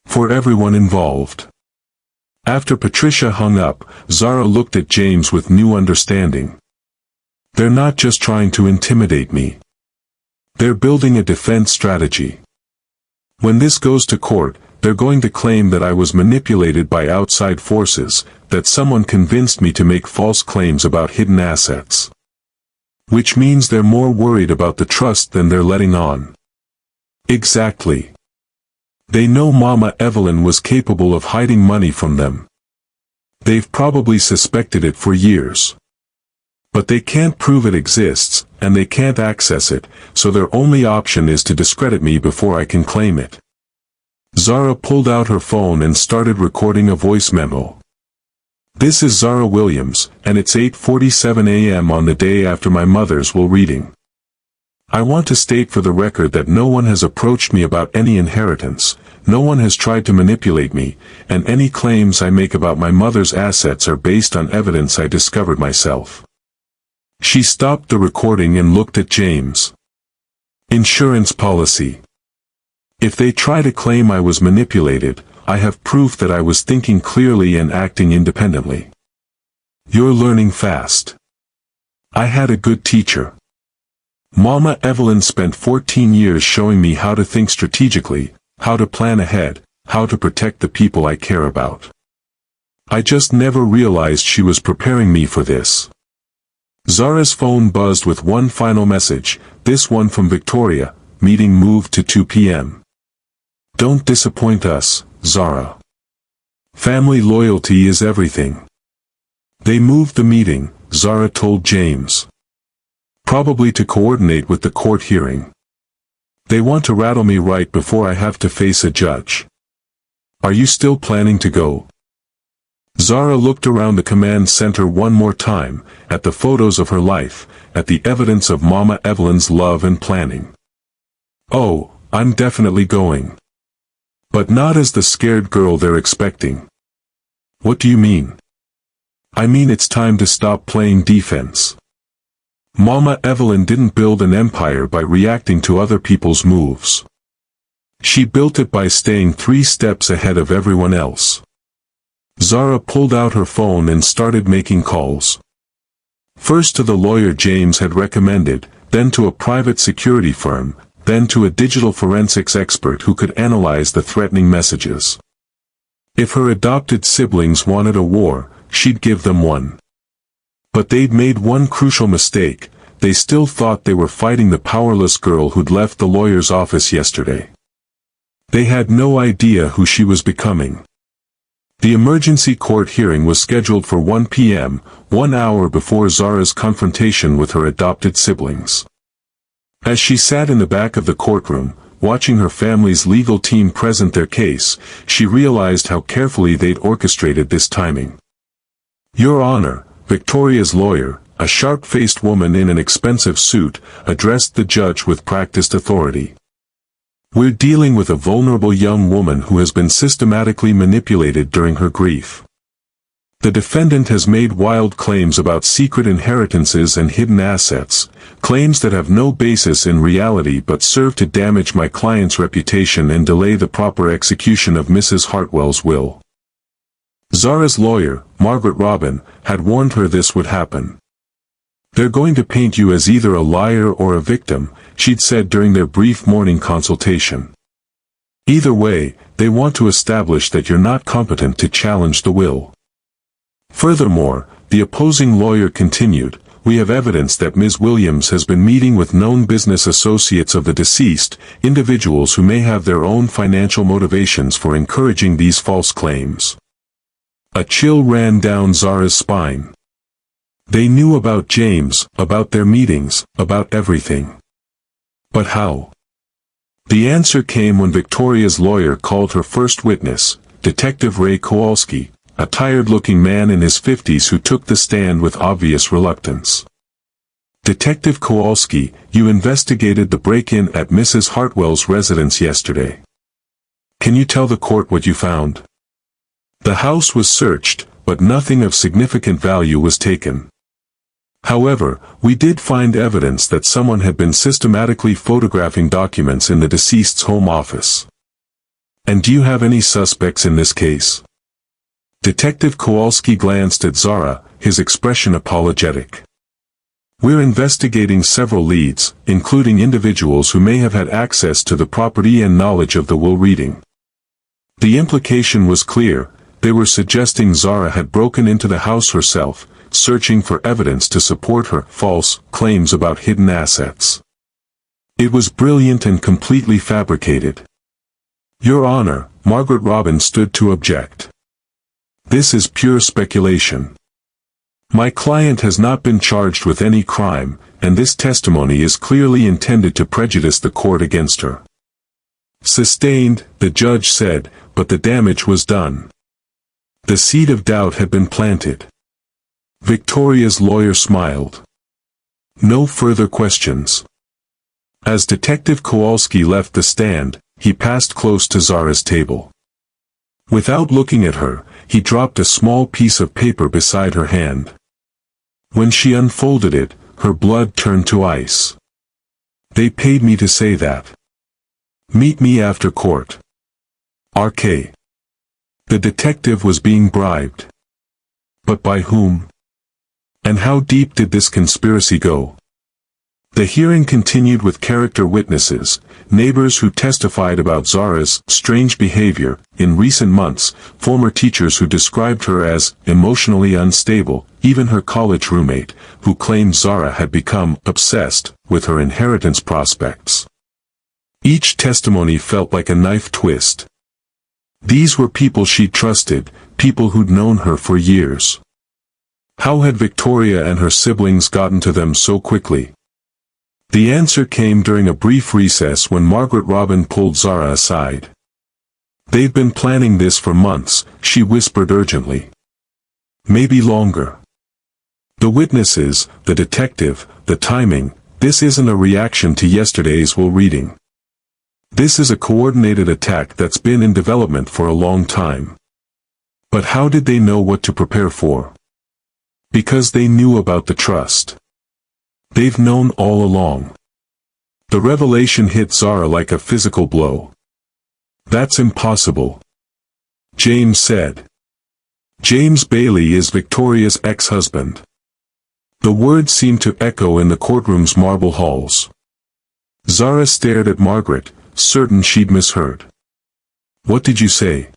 For everyone involved." After Patricia hung up, Zara looked at James with new understanding. "They're not just trying to intimidate me. They're building a defense strategy. When this goes to court, they're going to claim that I was manipulated by outside forces, that someone convinced me to make false claims about hidden assets. Which means they're more worried about the trust than they're letting on." "Exactly. They know Mama Evelyn was capable of hiding money from them. They've probably suspected it for years. But they can't prove it exists, and they can't access it, so their only option is to discredit me before I can claim it." Zara pulled out her phone and started recording a voice memo. "This is Zara Williams, and it's 8:47 a.m. on the day after my mother's will reading. I want to state for the record that no one has approached me about any inheritance, no one has tried to manipulate me, and any claims I make about my mother's assets are based on evidence I discovered myself." She stopped the recording and looked at James. "Insurance policy. If they try to claim I was manipulated, I have proof that I was thinking clearly and acting independently. You're learning fast. I had a good teacher. Mama Evelyn spent 14 years showing me how to think strategically, how to plan ahead, how to protect the people I care about. I just never realized she was preparing me for this. Zara's phone buzzed with one final message, this one from Victoria, meeting moved to 2 p.m. Don't disappoint us, Zara. Family loyalty is everything. They moved the meeting, Zara told James. Probably to coordinate with the court hearing. They want to rattle me right before I have to face a judge. Are you still planning to go? Zara looked around the command center one more time, at the photos of her life, at the evidence of Mama Evelyn's love and planning. Oh, I'm definitely going. But not as the scared girl they're expecting. What do you mean? I mean it's time to stop playing defense. Mama Evelyn didn't build an empire by reacting to other people's moves. She built it by staying 3 steps ahead of everyone else. Zara pulled out her phone and started making calls. First to the lawyer James had recommended, then to a private security firm, then to a digital forensics expert who could analyze the threatening messages. If her adopted siblings wanted a war, she'd give them one. But they'd made one crucial mistake, they still thought they were fighting the powerless girl who'd left the lawyer's office yesterday. They had no idea who she was becoming. The emergency court hearing was scheduled for 1 p.m., 1 hour before Zara's confrontation with her adopted siblings. As she sat in the back of the courtroom, watching her family's legal team present their case, she realized how carefully they'd orchestrated this timing. Your Honor, Victoria's lawyer, a sharp-faced woman in an expensive suit, addressed the judge with practiced authority. We're dealing with a vulnerable young woman who has been systematically manipulated during her grief. The defendant has made wild claims about secret inheritances and hidden assets, claims that have no basis in reality but serve to damage my client's reputation and delay the proper execution of Mrs. Hartwell's will. Zara's lawyer, Margaret Robin, had warned her this would happen. They're going to paint you as either a liar or a victim, she'd said during their brief morning consultation. Either way, they want to establish that you're not competent to challenge the will. Furthermore, the opposing lawyer continued, we have evidence that Ms. Williams has been meeting with known business associates of the deceased, individuals who may have their own financial motivations for encouraging these false claims. A chill ran down Zara's spine. They knew about James, about their meetings, about everything. But how? The answer came when Victoria's lawyer called her first witness, Detective Ray Kowalski, a tired-looking man in his 50s who took the stand with obvious reluctance. Detective Kowalski, you investigated the break-in at Mrs. Hartwell's residence yesterday. Can you tell the court what you found? The house was searched, but nothing of significant value was taken. However, we did find evidence that someone had been systematically photographing documents in the deceased's home office. And do you have any suspects in this case? Detective Kowalski glanced at Zara, his expression apologetic. We're investigating several leads, including individuals who may have had access to the property and knowledge of the will reading. The implication was clear, they were suggesting Zara had broken into the house herself, searching for evidence to support her false claims about hidden assets. It was brilliant and completely fabricated. Your Honor, Margaret Robin stood to object. This is pure speculation. My client has not been charged with any crime, and this testimony is clearly intended to prejudice the court against her. Sustained, the judge said, but the damage was done. The seed of doubt had been planted. Victoria's lawyer smiled. No further questions. As Detective Kowalski left the stand, he passed close to Zara's table. Without looking at her, he dropped a small piece of paper beside her hand. When she unfolded it, her blood turned to ice. They paid me to say that. Meet me after court. RK. The detective was being bribed. But by whom? And how deep did this conspiracy go? The hearing continued with character witnesses, neighbors who testified about Zara's strange behavior in recent months, former teachers who described her as emotionally unstable, even her college roommate, who claimed Zara had become obsessed with her inheritance prospects. Each testimony felt like a knife twist. These were people she trusted, people who'd known her for years. How had Victoria and her siblings gotten to them so quickly? The answer came during a brief recess when Margaret Robin pulled Zara aside. "They've been planning this for months," she whispered urgently. "Maybe longer. The witnesses, the detective, the timing, this isn't a reaction to yesterday's will reading. This is a coordinated attack that's been in development for a long time." But how did they know what to prepare for? Because they knew about the trust. They've known all along. The revelation hit Zara like a physical blow. "That's impossible," James said. James Bailey is Victoria's ex-husband. The words seemed to echo in the courtroom's marble halls. Zara stared at Margaret, certain she'd misheard. "What did you say?"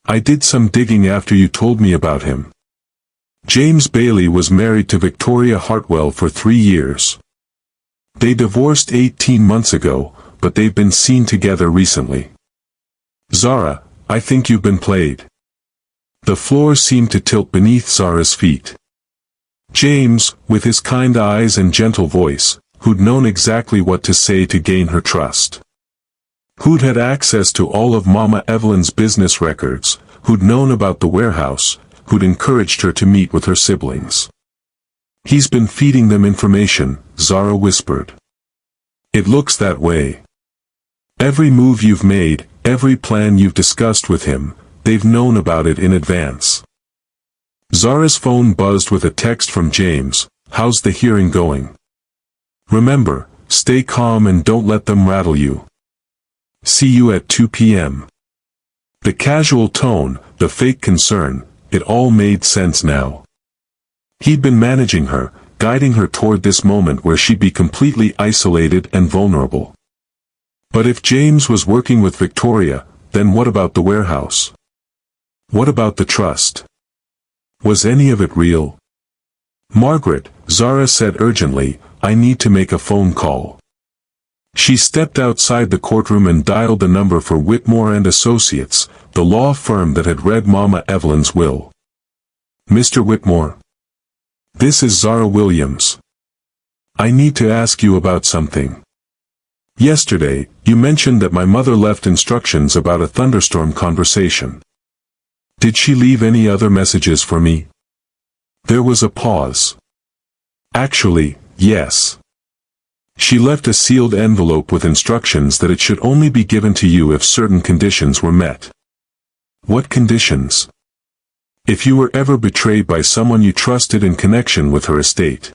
"I did some digging after you told me about him. James Bailey was married to Victoria Hartwell for 3 years. They divorced 18 months ago, but they've been seen together recently." "Zara, I think you've been played." The floor seemed to tilt beneath Zara's feet. James, with his kind eyes and gentle voice, who'd known exactly what to say to gain her trust. Who'd had access to all of Mama Evelyn's business records, who'd known about the warehouse, who'd encouraged her to meet with her siblings. "He's been feeding them information," Zara whispered. "It looks that way. Every move you've made, every plan you've discussed with him, they've known about it in advance." Zara's phone buzzed with a text from James. "How's the hearing going? Remember, stay calm and don't let them rattle you. See you at 2 p.m. The casual tone, the fake concern, it all made sense now. He'd been managing her, guiding her toward this moment where she'd be completely isolated and vulnerable. But if James was working with Victoria, then what about the warehouse? What about the trust? Was any of it real? "Margaret," Zara said urgently, "I need to make a phone call." She stepped outside the courtroom and dialed the number for Whitmore and Associates, the law firm that had read Mama Evelyn's will. "Mr. Whitmore? This is Zara Williams. I need to ask you about something. Yesterday, you mentioned that my mother left instructions about a thunderstorm conversation. Did she leave any other messages for me?" There was a pause. "Actually, yes. She left a sealed envelope with instructions that it should only be given to you if certain conditions were met." "What conditions?" "If you were ever betrayed by someone you trusted in connection with her estate."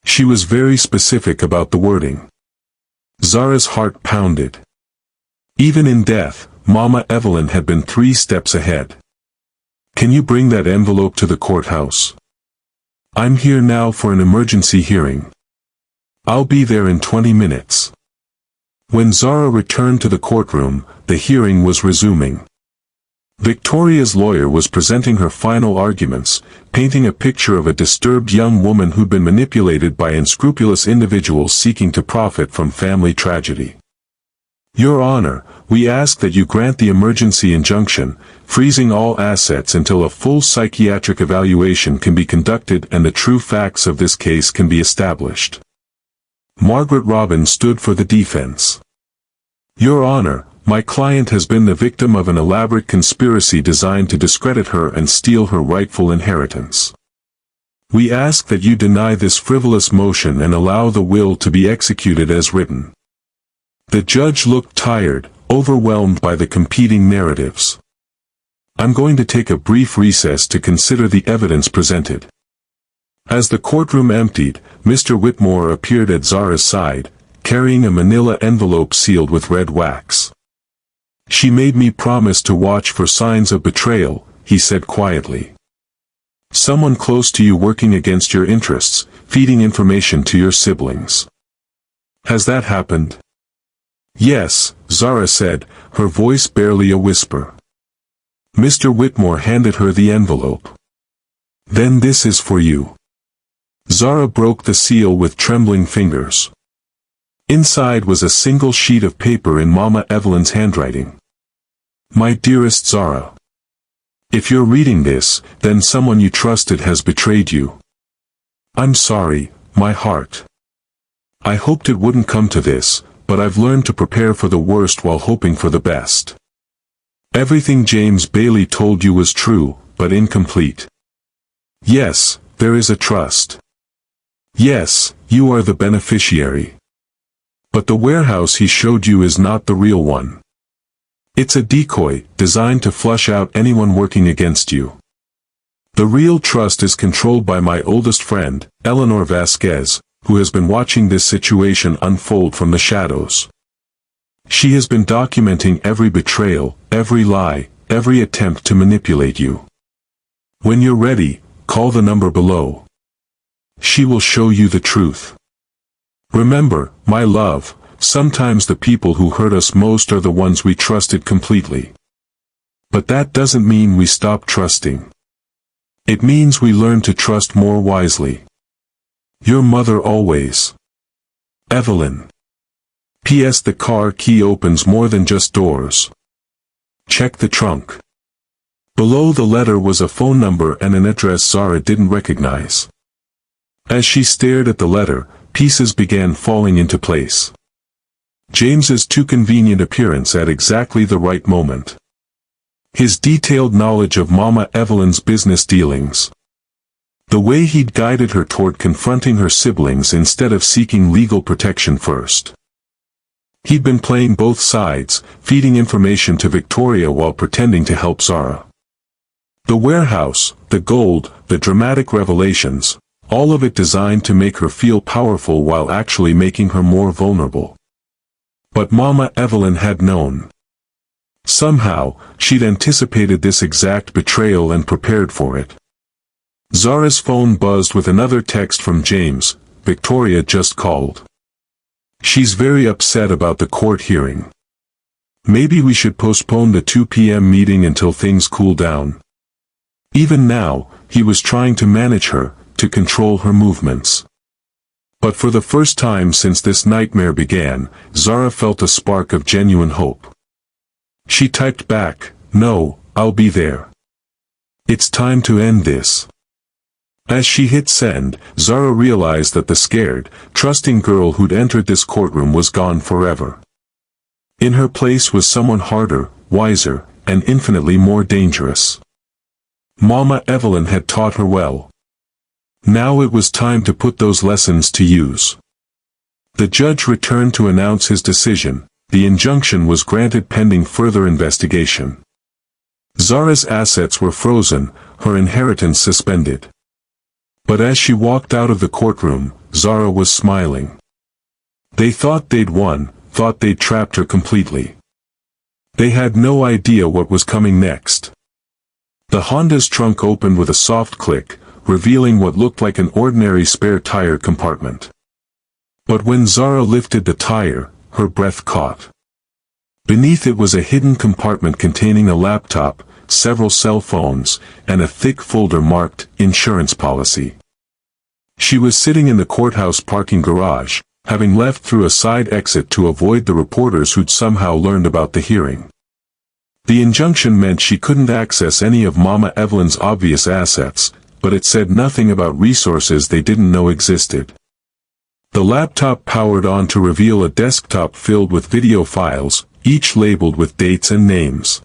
She was very specific about the wording. Zara's heart pounded. Even in death, Mama Evelyn had been 3 steps ahead. "Can you bring that envelope to the courthouse? I'm here now for an emergency hearing. I'll be there in 20 minutes. When Zara returned to the courtroom, the hearing was resuming. Victoria's lawyer was presenting her final arguments, painting a picture of a disturbed young woman who'd been manipulated by unscrupulous individuals seeking to profit from family tragedy. "Your Honor, we ask that you grant the emergency injunction, freezing all assets until a full psychiatric evaluation can be conducted and the true facts of this case can be established." Margaret Robin stood for the defense. "Your Honor, my client has been the victim of an elaborate conspiracy designed to discredit her and steal her rightful inheritance. We ask that you deny this frivolous motion and allow the will to be executed as written." The judge looked tired, overwhelmed by the competing narratives. "I'm going to take a brief recess to consider the evidence presented." As the courtroom emptied, Mr. Whitmore appeared at Zara's side, carrying a manila envelope sealed with red wax. "She made me promise to watch for signs of betrayal," he said quietly. Someone close to you working against your interests, feeding information to your siblings. Has that happened? Yes, Zara said, her voice barely a whisper. Mr. Whitmore handed her the envelope. Then this is for you. Zara broke the seal with trembling fingers. Inside was a single sheet of paper in Mama Evelyn's handwriting. My dearest Zara. If you're reading this, then someone you trusted has betrayed you. I'm sorry, my heart. I hoped it wouldn't come to this, but I've learned to prepare for the worst while hoping for the best. Everything James Bailey told you was true, but incomplete. Yes, there is a trust. Yes, you are the beneficiary. But the warehouse he showed you is not the real one. It's a decoy, designed to flush out anyone working against you. The real trust is controlled by my oldest friend, Eleanor Vasquez, who has been watching this situation unfold from the shadows. She has been documenting every betrayal, every lie, every attempt to manipulate you. When you're ready, call the number below. She will show you the truth. Remember, my love, sometimes the people who hurt us most are the ones we trusted completely. But that doesn't mean we stop trusting. It means we learn to trust more wisely. Your mother always. Evelyn. P.S. The car key opens more than just doors. Check the trunk. Below the letter was a phone number and an address Zara didn't recognize. As she stared at the letter, pieces began falling into place. James's too convenient appearance at exactly the right moment. His detailed knowledge of Mama Evelyn's business dealings. The way he'd guided her toward confronting her siblings instead of seeking legal protection first. He'd been playing both sides, feeding information to Victoria while pretending to help Zara. The warehouse, the gold, the dramatic revelations, all of it designed to make her feel powerful while actually making her more vulnerable. But Mama Evelyn had known. Somehow, she'd anticipated this exact betrayal and prepared for it. Zara's phone buzzed with another text from James. Victoria just called. She's very upset about the court hearing. Maybe we should postpone the 2 p.m. meeting until things cool down. Even now, he was trying to manage her, to control her movements. But for the first time since this nightmare began, Zara felt a spark of genuine hope. She typed back, "No, I'll be there. It's time to end this." As she hit send, Zara realized that the scared, trusting girl who'd entered this courtroom was gone forever. In her place was someone harder, wiser, and infinitely more dangerous. Mama Evelyn had taught her well. Now it was time to put those lessons to use. The judge returned to announce his decision. The injunction was granted pending further investigation. Zara's assets were frozen, her inheritance suspended. But as she walked out of the courtroom, Zara was smiling. They thought they'd won, thought they'd trapped her completely. They had no idea what was coming next. The Honda's trunk opened with a soft click, revealing what looked like an ordinary spare tire compartment. But when Zara lifted the tire, her breath caught. Beneath it was a hidden compartment containing a laptop, several cell phones, and a thick folder marked insurance policy. She was sitting in the courthouse parking garage, having left through a side exit to avoid the reporters who'd somehow learned about the hearing. The injunction meant she couldn't access any of Mama Evelyn's obvious assets, but it said nothing about resources they didn't know existed. The laptop powered on to reveal a desktop filled with video files, each labeled with dates and names.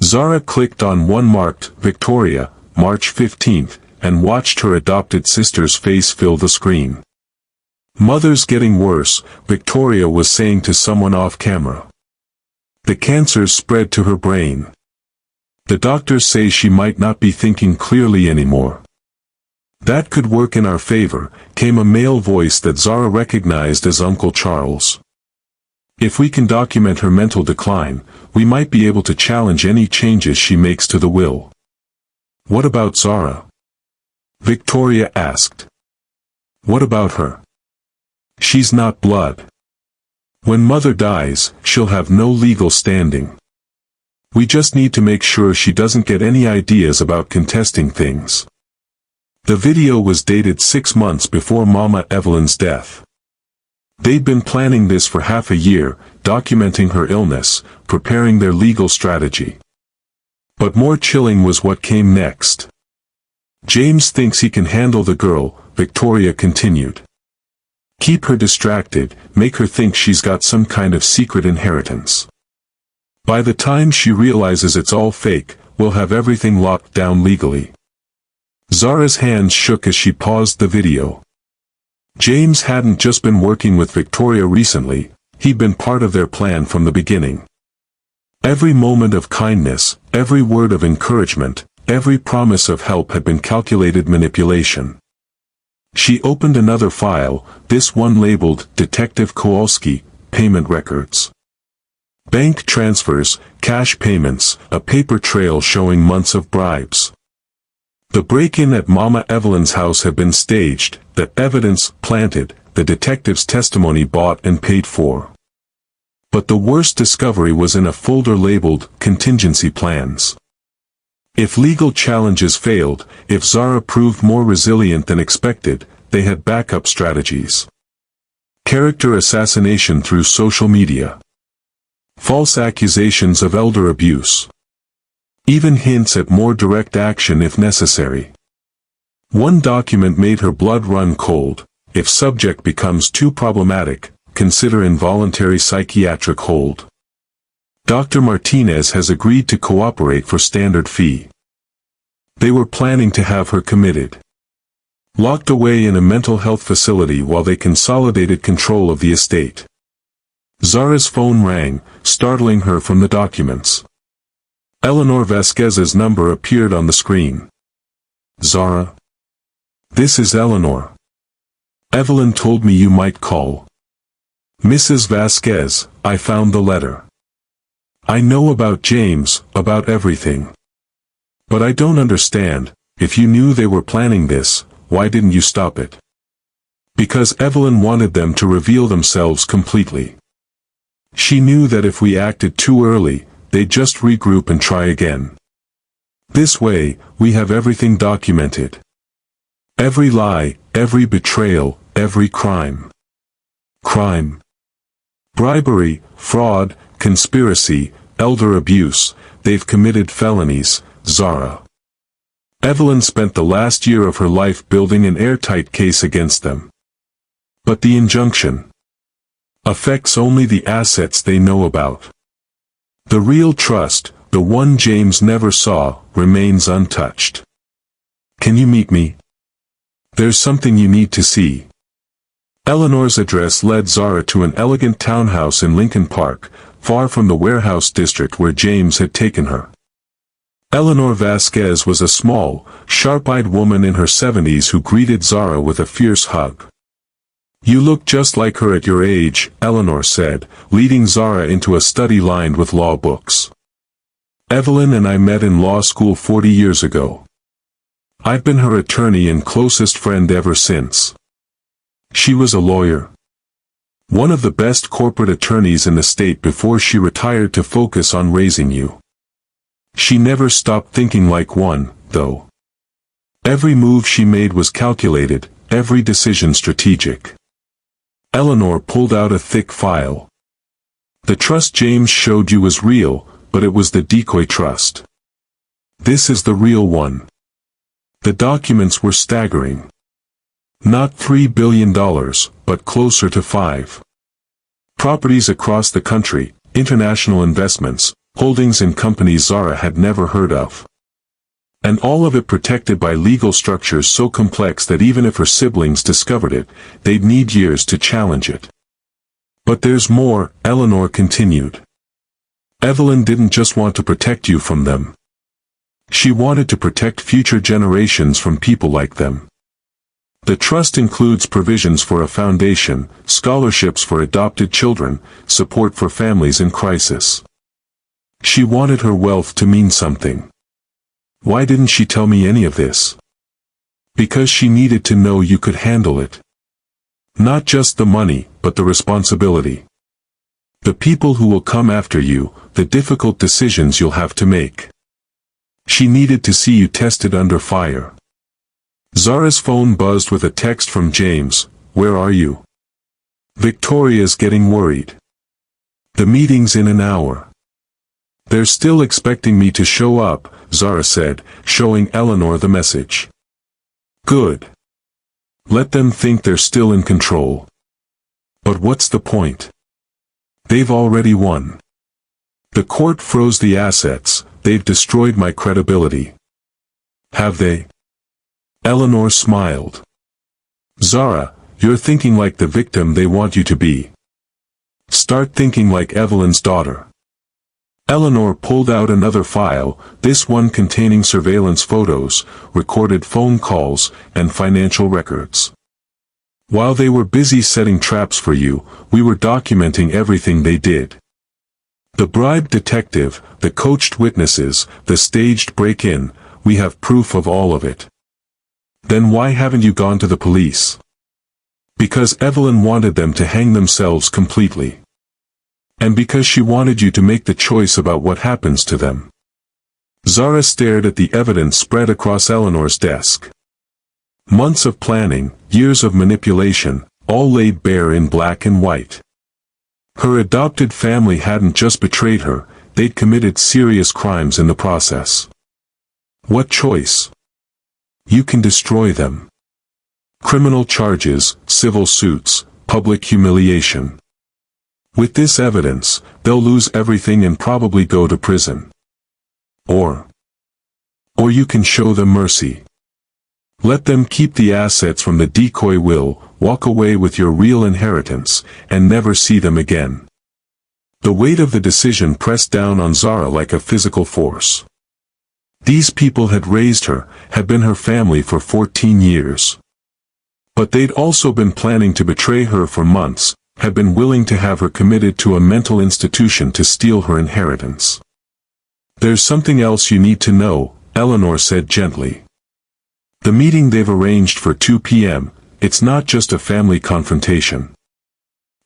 Zara clicked on one marked Victoria, March 15th, and watched her adopted sister's face fill the screen. "Mother's getting worse," Victoria was saying to someone off camera. "The cancer's spread to her brain. The doctors say she might not be thinking clearly anymore." "That could work in our favor," came a male voice that Zara recognized as Uncle Charles. "If we can document her mental decline, we might be able to challenge any changes she makes to the will." "What about Zara?" Victoria asked. What about her? She's not blood. When Mother dies, she'll have no legal standing. We just need to make sure she doesn't get any ideas about contesting things. The video was dated 6 months before Mama Evelyn's death. They'd been planning this for half a year, documenting her illness, preparing their legal strategy. But more chilling was what came next. James thinks he can handle the girl, Victoria continued. Keep her distracted, make her think she's got some kind of secret inheritance. By the time she realizes it's all fake, we'll have everything locked down legally. Zara's hands shook as she paused the video. James hadn't just been working with Victoria recently, he'd been part of their plan from the beginning. Every moment of kindness, every word of encouragement, every promise of help had been calculated manipulation. She opened another file, this one labeled Detective Kowalski, Payment Records. Bank transfers, cash payments, a paper trail showing months of bribes. The break-in at Mama Evelyn's house had been staged, the evidence planted, the detective's testimony bought and paid for. But the worst discovery was in a folder labeled Contingency Plans. If legal challenges failed, if Zara proved more resilient than expected, they had backup strategies. Character assassination through social media. False accusations of elder abuse. Even hints at more direct action if necessary. One document made her blood run cold. If subject becomes too problematic, consider involuntary psychiatric hold. Dr. Martinez has agreed to cooperate for standard fee. They were planning to have her committed. Locked away in a mental health facility while they consolidated control of the estate. Zara's phone rang, startling her from the documents. Eleanor Vasquez's number appeared on the screen. Zara? This is Eleanor. Evelyn told me you might call. Mrs. Vasquez, I found the letter. I know about James, about everything. But I don't understand, if you knew they were planning this, why didn't you stop it? Because Evelyn wanted them to reveal themselves completely. She knew that if we acted too early, they'd just regroup and try again. This way, we have everything documented. Every lie, every betrayal, every crime. Crime. Bribery, fraud, conspiracy, elder abuse, they've committed felonies, Zara. Evelyn spent the last year of her life building an airtight case against them. But the injunction affects only the assets they know about. The real trust, the one James never saw, remains untouched. Can you meet me? There's something you need to see. Eleanor's address led Zara to an elegant townhouse in Lincoln Park, far from the warehouse district where James had taken her. Eleanor Vasquez was a small, sharp-eyed woman in her 70s who greeted Zara with a fierce hug. You look just like her at your age, Eleanor said, leading Zara into a study lined with law books. Evelyn and I met in law school 40 years ago. I've been her attorney and closest friend ever since. She was a lawyer. One of the best corporate attorneys in the state before she retired to focus on raising you. She never stopped thinking like one, though. Every move she made was calculated, every decision strategic. Eleanor pulled out a thick file. The trust James showed you was real, but it was the decoy trust. This is the real one. The documents were staggering. Not $3 billion, but closer to 5. Properties across the country, international investments, holdings in companies Zara had never heard of. And all of it protected by legal structures so complex that even if her siblings discovered it, they'd need years to challenge it. But there's more, Eleanor continued. Evelyn didn't just want to protect you from them. She wanted to protect future generations from people like them. The trust includes provisions for a foundation, scholarships for adopted children, support for families in crisis. She wanted her wealth to mean something. Why didn't she tell me any of this? Because she needed to know you could handle it. Not just the money, but the responsibility. The people who will come after you, the difficult decisions you'll have to make. She needed to see you tested under fire. Zara's phone buzzed with a text from James. Where are you? Victoria's getting worried. The meeting's in an hour. They're still expecting me to show up, Zara said, showing Eleanor the message. Good. Let them think they're still in control. But what's the point? They've already won. The court froze the assets, they've destroyed my credibility. Have they? Eleanor smiled. Zara, you're thinking like the victim they want you to be. Start thinking like Evelyn's daughter. Eleanor pulled out another file, this one containing surveillance photos, recorded phone calls, and financial records. While they were busy setting traps for you, we were documenting everything they did. The bribed detective, the coached witnesses, the staged break-in, we have proof of all of it. Then why haven't you gone to the police? Because Evelyn wanted them to hang themselves completely. And because she wanted you to make the choice about what happens to them. Zara stared at the evidence spread across Eleanor's desk. Months of planning, years of manipulation, all laid bare in black and white. Her adopted family hadn't just betrayed her, they'd committed serious crimes in the process. What choice? You can destroy them. Criminal charges, civil suits, public humiliation. With this evidence, they'll lose everything and probably go to prison. Or you can show them mercy. Let them keep the assets from the decoy will, walk away with your real inheritance, and never see them again. The weight of the decision pressed down on Zara like a physical force. These people had raised her, had been her family for 14 years. But they'd also been planning to betray her for months, had been willing to have her committed to a mental institution to steal her inheritance. There's something else you need to know, Eleanor said gently. The meeting they've arranged for 2 p.m., it's not just a family confrontation.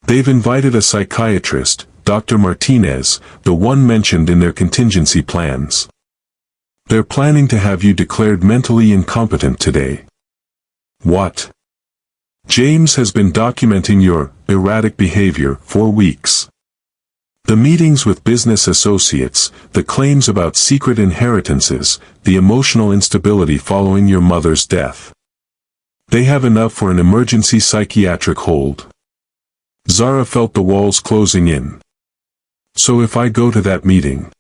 They've invited a psychiatrist, Dr. Martinez, the one mentioned in their contingency plans. They're planning to have you declared mentally incompetent today. What? James has been documenting your erratic behavior for weeks. The meetings with business associates, the claims about secret inheritances, the emotional instability following your mother's death. They have enough for an emergency psychiatric hold. Zara felt the walls closing in. So if I go to that meeting,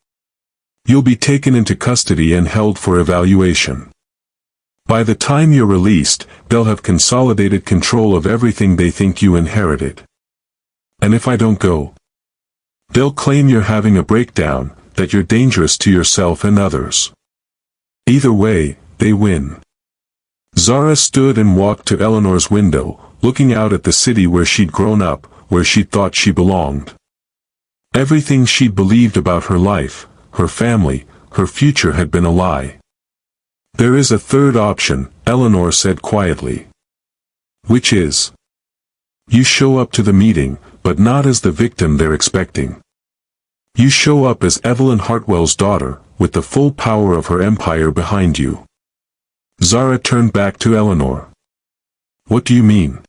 you'll be taken into custody and held for evaluation. By the time you're released, they'll have consolidated control of everything they think you inherited. And if I don't go, they'll claim you're having a breakdown, that you're dangerous to yourself and others. Either way, they win. Zara stood and walked to Eleanor's window, looking out at the city where she'd grown up, where she'd thought she belonged. Everything she'd believed about her life, her family, her future had been a lie. There is a third option, Eleanor said quietly. Which is? You show up to the meeting, but not as the victim they're expecting. You show up as Evelyn Hartwell's daughter, with the full power of her empire behind you. Zara turned back to Eleanor. What do you mean?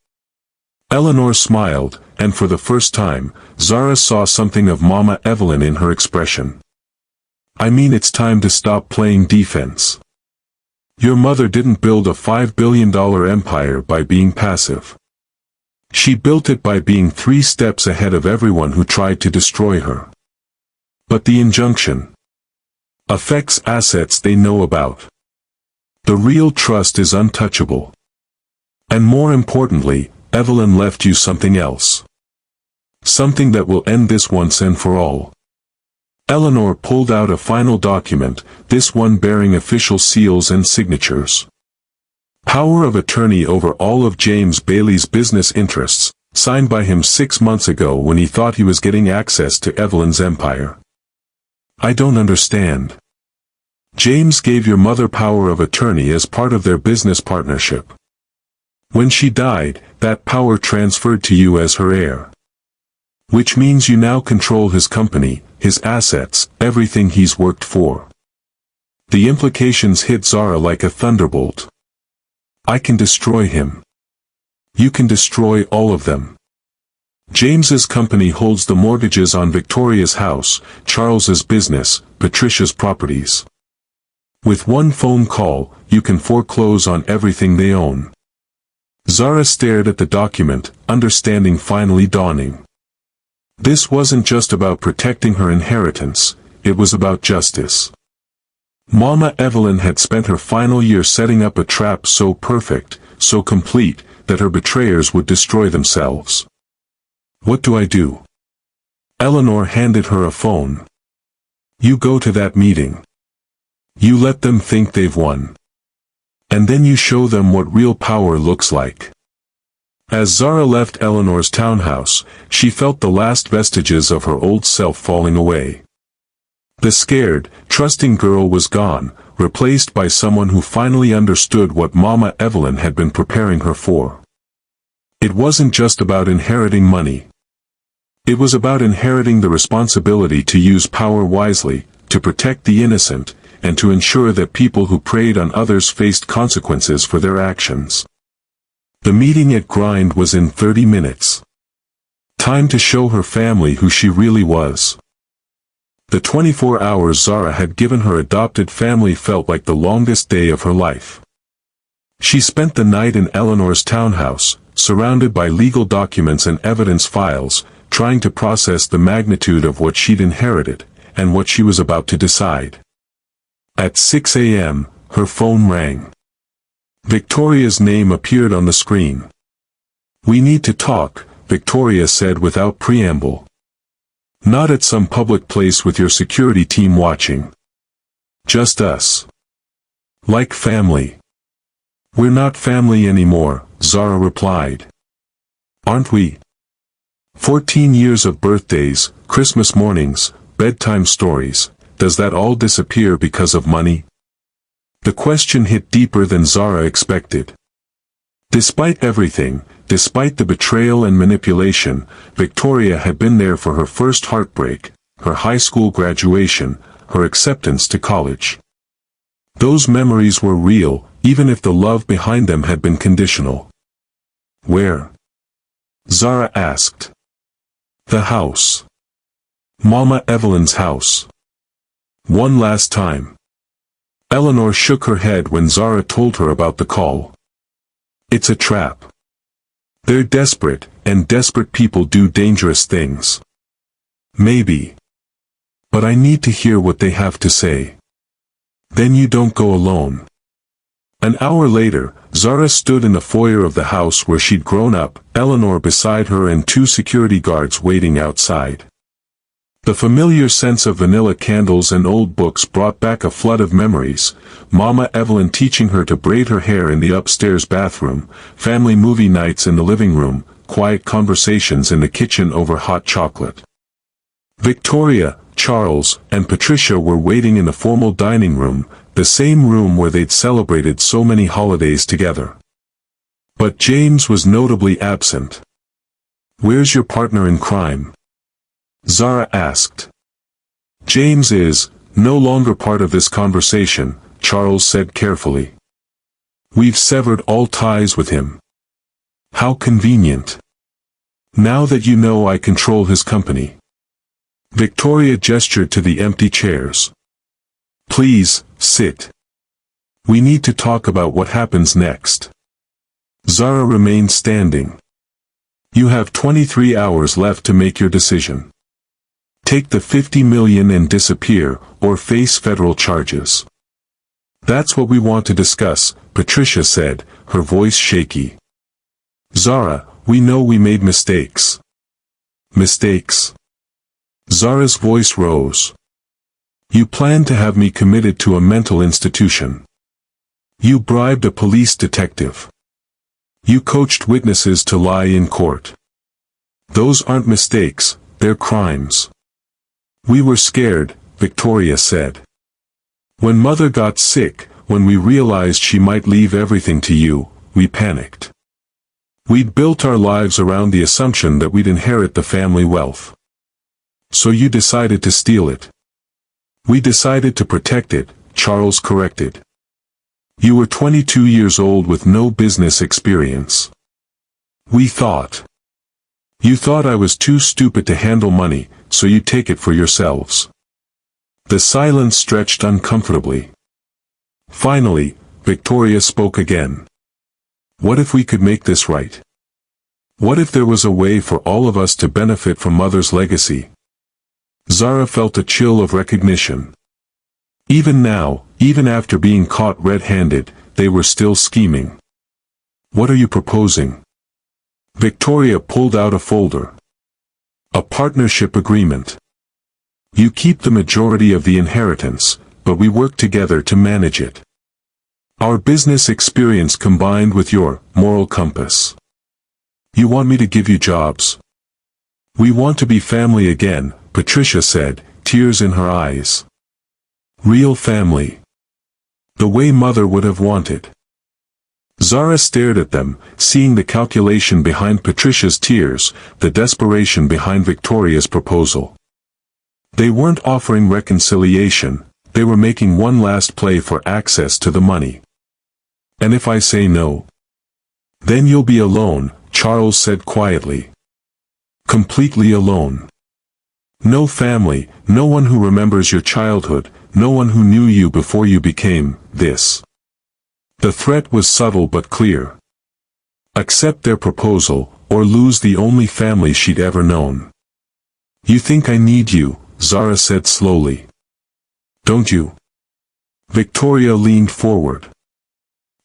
Eleanor smiled, and for the first time, Zara saw something of Mama Evelyn in her expression. I mean, it's time to stop playing defense. Your mother didn't build a $5 billion empire by being passive. She built it by being 3 steps ahead of everyone who tried to destroy her. But the injunction affects assets they know about. The real trust is untouchable. And more importantly, Evelyn left you something else. Something that will end this once and for all. Eleanor pulled out a final document, this one bearing official seals and signatures. Power of attorney over all of James Bailey's business interests, signed by him 6 months ago when he thought he was getting access to Evelyn's empire. I don't understand. James gave your mother power of attorney as part of their business partnership. When she died, that power transferred to you as her heir. Which means you now control his company, his assets, everything he's worked for. The implications hit Zara like a thunderbolt. I can destroy him. You can destroy all of them. James's company holds the mortgages on Victoria's house, Charles's business, Patricia's properties. With one phone call, you can foreclose on everything they own. Zara stared at the document, understanding finally dawning. This wasn't just about protecting her inheritance, it was about justice. Mama Evelyn had spent her final year setting up a trap so perfect, so complete, that her betrayers would destroy themselves. What do I do? Eleanor handed her a phone. You go to that meeting. You let them think they've won. And then you show them what real power looks like. As Zara left Eleanor's townhouse, she felt the last vestiges of her old self falling away. The scared, trusting girl was gone, replaced by someone who finally understood what Mama Evelyn had been preparing her for. It wasn't just about inheriting money. It was about inheriting the responsibility to use power wisely, to protect the innocent, and to ensure that people who preyed on others faced consequences for their actions. The meeting at Grind was in 30 minutes. Time to show her family who she really was. The 24 hours Zara had given her adopted family felt like the longest day of her life. She spent the night in Eleanor's townhouse, surrounded by legal documents and evidence files, trying to process the magnitude of what she'd inherited, and what she was about to decide. At 6 a.m., her phone rang. Victoria's name appeared on the screen. We need to talk, Victoria said without preamble. Not at some public place with your security team watching. Just us. Like family. We're not family anymore, Zara replied. Aren't we? 14 years of birthdays, Christmas mornings, bedtime stories, does that all disappear because of money? The question hit deeper than Zara expected. Despite everything, despite the betrayal and manipulation, Victoria had been there for her first heartbreak, her high school graduation, her acceptance to college. Those memories were real, even if the love behind them had been conditional. Where? Zara asked. The house. Mama Evelyn's house. One last time. Eleanor shook her head when Zara told her about the call. It's a trap. They're desperate, and desperate people do dangerous things. Maybe. But I need to hear what they have to say. Then you don't go alone. An hour later, Zara stood in the foyer of the house where she'd grown up, Eleanor beside her and two security guards waiting outside. The familiar sense of vanilla candles and old books brought back a flood of memories, Mama Evelyn teaching her to braid her hair in the upstairs bathroom, family movie nights in the living room, quiet conversations in the kitchen over hot chocolate. Victoria, Charles, and Patricia were waiting in the formal dining room, the same room where they'd celebrated so many holidays together. But James was notably absent. Where's your partner in crime? Zara asked. James is no longer part of this conversation, Charles said carefully. We've severed all ties with him. How convenient. Now that you know I control his company. Victoria gestured to the empty chairs. Please, sit. We need to talk about what happens next. Zara remained standing. You have 23 hours left to make your decision. Take the $50 million and disappear, or face federal charges. That's what we want to discuss, Patricia said, her voice shaky. Zara, we know we made mistakes. Mistakes? Zara's voice rose. You planned to have me committed to a mental institution. You bribed a police detective. You coached witnesses to lie in court. Those aren't mistakes, they're crimes. We were scared, Victoria said. When Mother got sick, when we realized she might leave everything to you, we panicked. We'd built our lives around the assumption that we'd inherit the family wealth. So you decided to steal it. We decided to protect it, Charles corrected. You were 22 years old with no business experience. We thought. You thought I was too stupid to handle money, so you'd take it for yourselves. The silence stretched uncomfortably. Finally, Victoria spoke again. What if we could make this right? What if there was a way for all of us to benefit from Mother's legacy? Zara felt a chill of recognition. Even now, even after being caught red-handed, they were still scheming. What are you proposing? Victoria pulled out a folder. A partnership agreement. You keep the majority of the inheritance, but we work together to manage it. Our business experience combined with your moral compass. You want me to give you jobs? We want to be family again, Patricia said, tears in her eyes. Real family. The way Mother would have wanted. Zara stared at them, seeing the calculation behind Patricia's tears, the desperation behind Victoria's proposal. They weren't offering reconciliation, they were making one last play for access to the money. And if I say no? Then you'll be alone, Charles said quietly. Completely alone. No family, no one who remembers your childhood, no one who knew you before you became this. The threat was subtle but clear. Accept their proposal, or lose the only family she'd ever known. You think I need you, Zara said slowly. Don't you? Victoria leaned forward.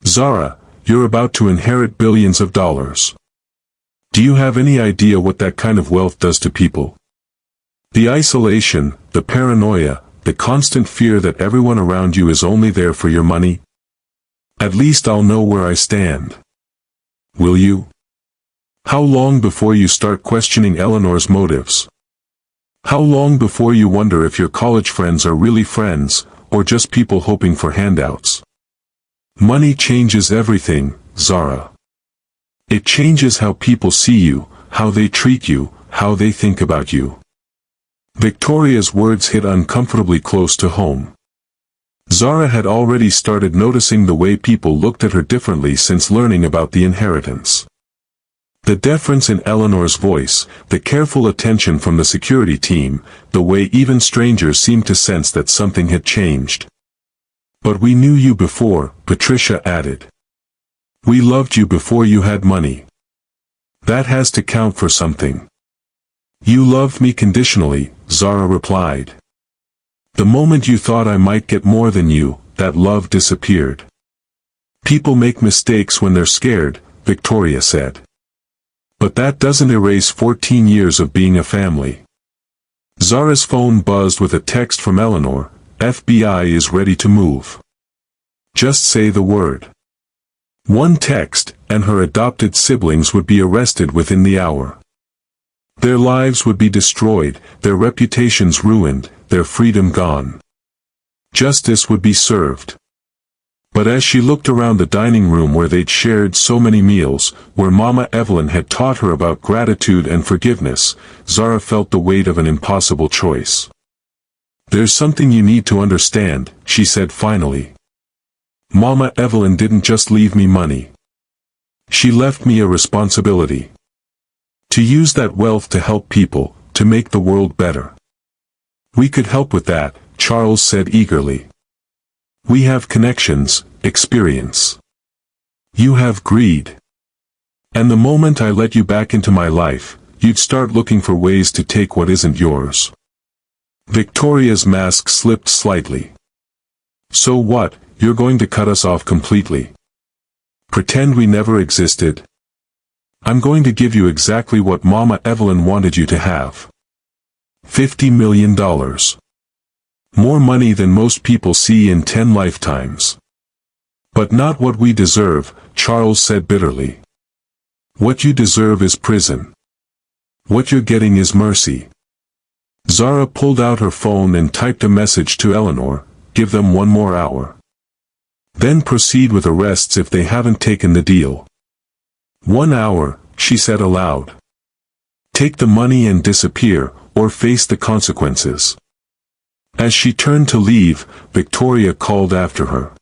Zara, you're about to inherit billions of dollars. Do you have any idea what that kind of wealth does to people? The isolation, the paranoia, the constant fear that everyone around you is only there for your money? At least I'll know where I stand. Will you? How long before you start questioning Eleanor's motives? How long before you wonder if your college friends are really friends, or just people hoping for handouts? Money changes everything, Zara. It changes how people see you, how they treat you, how they think about you. Victoria's words hit uncomfortably close to home. Zara had already started noticing the way people looked at her differently since learning about the inheritance. The deference in Eleanor's voice, the careful attention from the security team, the way even strangers seemed to sense that something had changed. But we knew you before, Patricia added. We loved you before you had money. That has to count for something. You loved me conditionally, Zara replied. The moment you thought I might get more than you, that love disappeared. People make mistakes when they're scared, Victoria said. But that doesn't erase 14 years of being a family. Zara's phone buzzed with a text from Eleanor, FBI is ready to move. Just say the word. One text, and her adopted siblings would be arrested within the hour. Their lives would be destroyed, their reputations ruined, their freedom gone. Justice would be served. But as she looked around the dining room where they'd shared so many meals, where Mama Evelyn had taught her about gratitude and forgiveness, Zara felt the weight of an impossible choice. There's something you need to understand, she said finally. Mama Evelyn didn't just leave me money. She left me a responsibility. To use that wealth to help people, to make the world better. We could help with that, Charles said eagerly. We have connections, experience. You have greed. And the moment I let you back into my life, you'd start looking for ways to take what isn't yours. Victoria's mask slipped slightly. So what, you're going to cut us off completely? Pretend we never existed? I'm going to give you exactly what Mama Evelyn wanted you to have. $50 million. More money than most people see in 10 lifetimes. But not what we deserve, Charles said bitterly. What you deserve is prison. What you're getting is mercy. Zara pulled out her phone and typed a message to Eleanor, give them 1 more hour. Then proceed with arrests if they haven't taken the deal. 1 hour, she said aloud. Take the money and disappear, or face the consequences. As she turned to leave, Victoria called after her.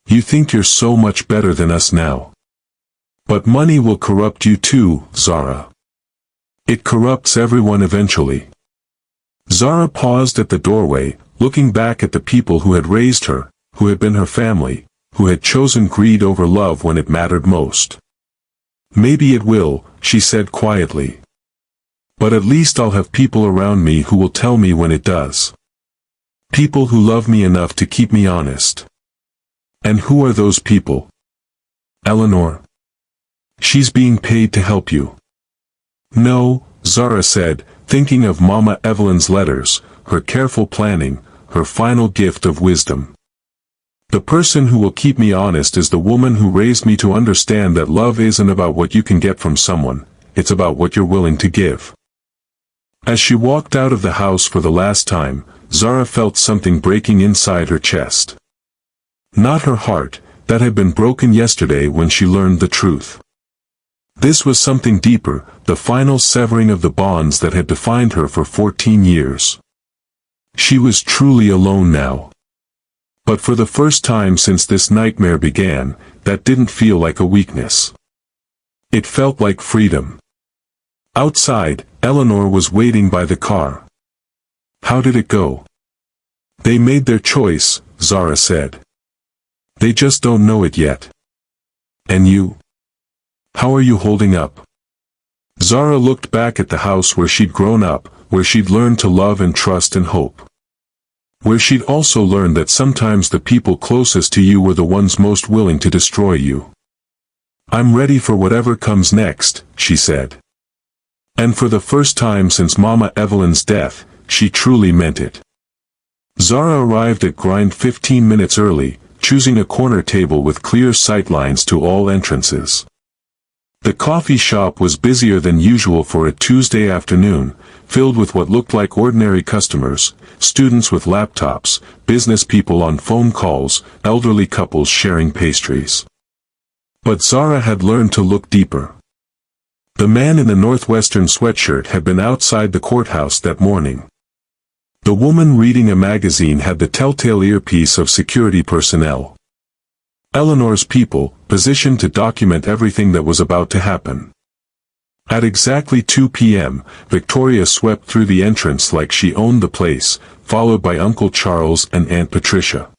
You think you're so much better than us now. But money will corrupt you too, Zara. It corrupts everyone eventually. Zara paused at the doorway, looking back at the people who had raised her, who had been her family, who had chosen greed over love when it mattered most. Maybe it will, she said quietly. But at least I'll have people around me who will tell me when it does. People who love me enough to keep me honest. And who are those people? Eleanor. She's being paid to help you. No, Zara said, thinking of Mama Evelyn's letters, her careful planning, her final gift of wisdom. The person who will keep me honest is the woman who raised me to understand that love isn't about what you can get from someone, it's about what you're willing to give. As she walked out of the house for the last time, Zara felt something breaking inside her chest. Not her heart, that had been broken yesterday when she learned the truth. This was something deeper, the final severing of the bonds that had defined her for 14 years. She was truly alone now. But for the first time since this nightmare began, that didn't feel like a weakness. It felt like freedom. Outside, Eleanor was waiting by the car. How did it go? They made their choice, Zara said. They just don't know it yet. And you? How are you holding up? Zara looked back at the house where she'd grown up, where she'd learned to love and trust and hope. Where she'd also learned that sometimes the people closest to you were the ones most willing to destroy you. I'm ready for whatever comes next, she said. And for the first time since Mama Evelyn's death, she truly meant it. Zara arrived at Grind 15 minutes early, choosing a corner table with clear sightlines to all entrances. The coffee shop was busier than usual for a Tuesday afternoon, filled with what looked like ordinary customers, students with laptops, business people on phone calls, elderly couples sharing pastries. But Zara had learned to look deeper. The man in the northwestern sweatshirt had been outside the courthouse that morning. The woman reading a magazine had the telltale earpiece of security personnel. Eleanor's people, positioned to document everything that was about to happen. At exactly 2 p.m., Victoria swept through the entrance like she owned the place, followed by Uncle Charles and Aunt Patricia.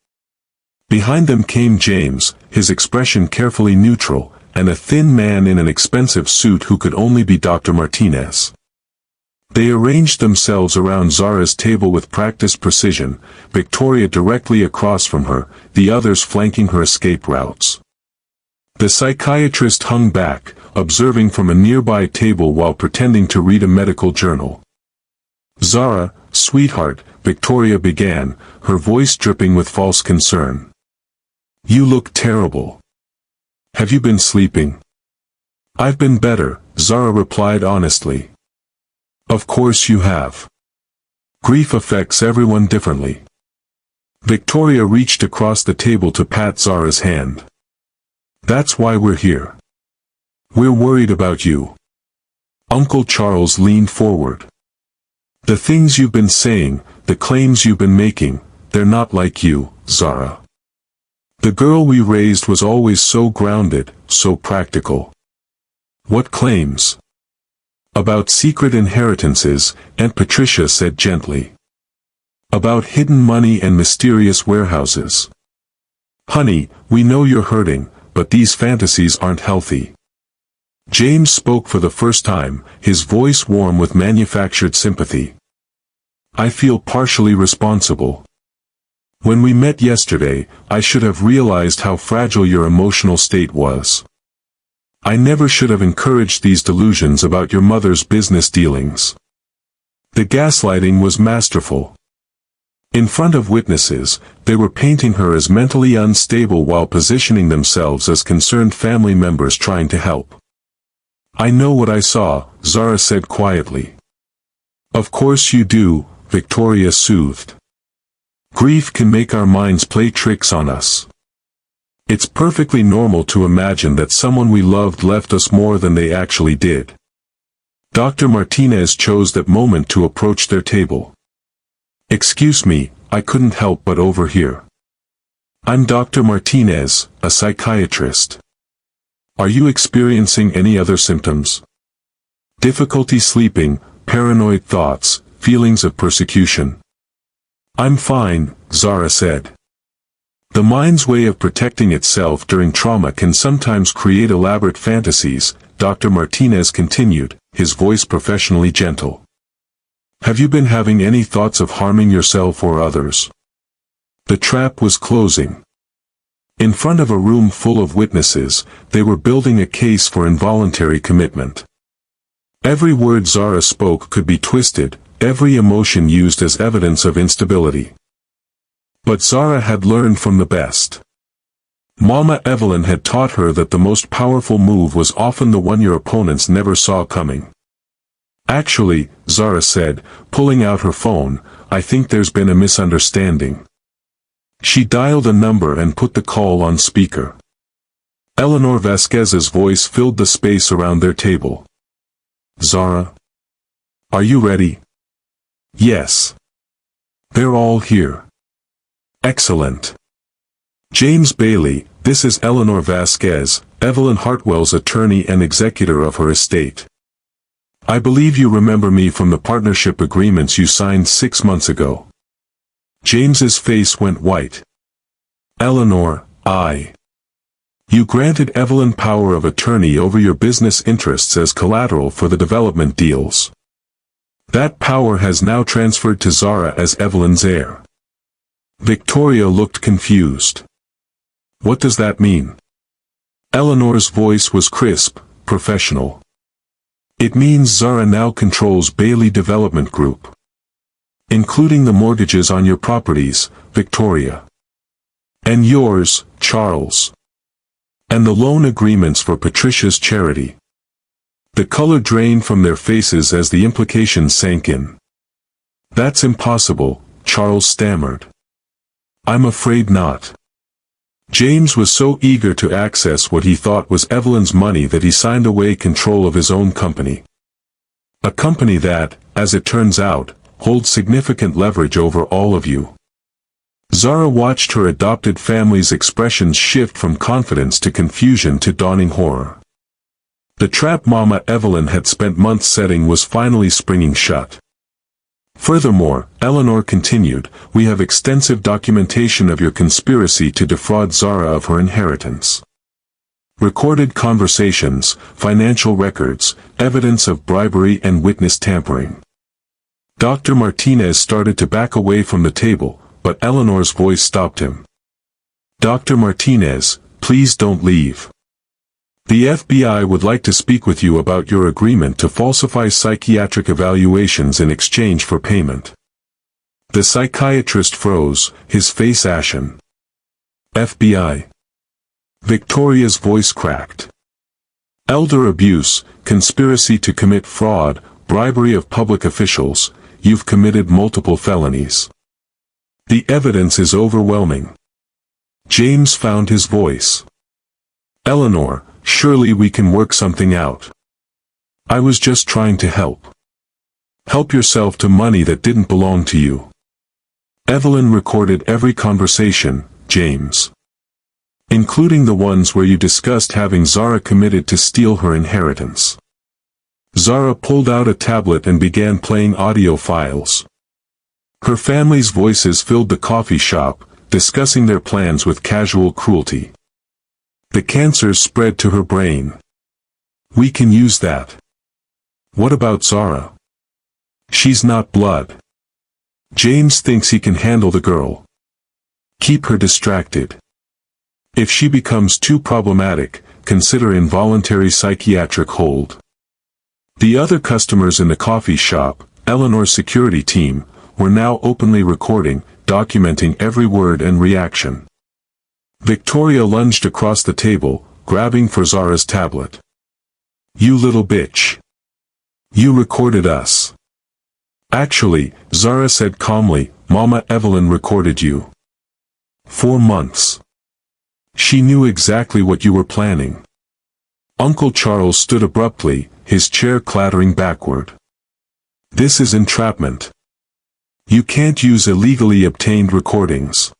Behind them came James, his expression carefully neutral, and a thin man in an expensive suit who could only be Dr. Martinez. They arranged themselves around Zara's table with practiced precision, Victoria directly across from her, the others flanking her escape routes. The psychiatrist hung back, observing from a nearby table while pretending to read a medical journal. Zara, sweetheart, Victoria began, her voice dripping with false concern. You look terrible. Have you been sleeping? I've been better, Zara replied honestly. Of course you have. Grief affects everyone differently. Victoria reached across the table to pat Zara's hand. That's why we're here. We're worried about you. Uncle Charles leaned forward. The things you've been saying, the claims you've been making, they're not like you, Zara. The girl we raised was always so grounded, so practical. What claims? About secret inheritances, Aunt Patricia said gently. About hidden money and mysterious warehouses. Honey, we know you're hurting, but these fantasies aren't healthy. James spoke for the first time, his voice warm with manufactured sympathy. I feel partially responsible. When we met yesterday, I should have realized how fragile your emotional state was. I never should have encouraged these delusions about your mother's business dealings. The gaslighting was masterful. In front of witnesses, they were painting her as mentally unstable while positioning themselves as concerned family members trying to help. I know what I saw, Zara said quietly. Of course you do, Victoria soothed. Grief can make our minds play tricks on us. It's perfectly normal to imagine that someone we loved left us more than they actually did. Dr. Martinez chose that moment to approach their table. "Excuse me, I couldn't help but overhear. I'm Dr. Martinez, a psychiatrist. Are you experiencing any other symptoms? Difficulty sleeping, paranoid thoughts, feelings of persecution?" "I'm fine," Zara said. The mind's way of protecting itself during trauma can sometimes create elaborate fantasies, Dr. Martinez continued, his voice professionally gentle. "Have you been having any thoughts of harming yourself or others?" The trap was closing. In front of a room full of witnesses, they were building a case for involuntary commitment. Every word Zara spoke could be twisted, every emotion used as evidence of instability. But Zara had learned from the best. Mama Evelyn had taught her that the most powerful move was often the one your opponents never saw coming. "Actually," Zara said, pulling out her phone, "I think there's been a misunderstanding." She dialed a number and put the call on speaker. Eleanor Vasquez's voice filled the space around their table. "Zara? Are you ready?" "Yes. They're all here." "Excellent. James Bailey, this is Eleanor Vasquez, Evelyn Hartwell's attorney and executor of her estate. I believe you remember me from the partnership agreements you signed 6 months ago." James's face went white. "Eleanor, You granted Evelyn power of attorney over your business interests as collateral for the development deals. That power has now transferred to Zara as Evelyn's heir." Victoria looked confused. "What does that mean?" Eleanor's voice was crisp, professional. "It means Zara now controls Bailey Development Group. Including the mortgages on your properties, Victoria. And yours, Charles. And the loan agreements for Patricia's charity." The color drained from their faces as the implications sank in. "That's impossible," Charles stammered. "I'm afraid not." James was so eager to access what he thought was Evelyn's money that he signed away control of his own company. A company that, as it turns out, holds significant leverage over all of you. Zara watched her adopted family's expressions shift from confidence to confusion to dawning horror. The trap Mama Evelyn had spent months setting was finally springing shut. "Furthermore," Eleanor continued, "we have extensive documentation of your conspiracy to defraud Zara of her inheritance. Recorded conversations, financial records, evidence of bribery and witness tampering." Dr. Martinez started to back away from the table, but Eleanor's voice stopped him. "Dr. Martinez, please don't leave. The FBI would like to speak with you about your agreement to falsify psychiatric evaluations in exchange for payment." The psychiatrist froze, his face ashen. "FBI?" Victoria's voice cracked. "Elder abuse, conspiracy to commit fraud, bribery of public officials, you've committed multiple felonies. The evidence is overwhelming." James found his voice. "Eleanor, surely we can work something out. I was just trying to help. Help yourself to money that didn't belong to you." "Evelyn recorded every conversation, James. Including the ones where you discussed having Zara committed to steal her inheritance." Zara pulled out a tablet and began playing audio files. Her family's voices filled the coffee shop, discussing their plans with casual cruelty. The cancers spread to her brain. "We can use that." "What about Zara?" "She's not blood. James thinks he can handle the girl. Keep her distracted. If she becomes too problematic, consider involuntary psychiatric hold." The other customers in the coffee shop, Eleanor's security team, were now openly recording, documenting every word and reaction. Victoria lunged across the table, grabbing for Zara's tablet. "You little bitch. You recorded us." "Actually," Zara said calmly, Mama Evelyn recorded you. 4 months. She knew exactly what you were planning. Uncle Charles stood abruptly, his chair clattering backward. This is entrapment. You can't use illegally obtained recordings.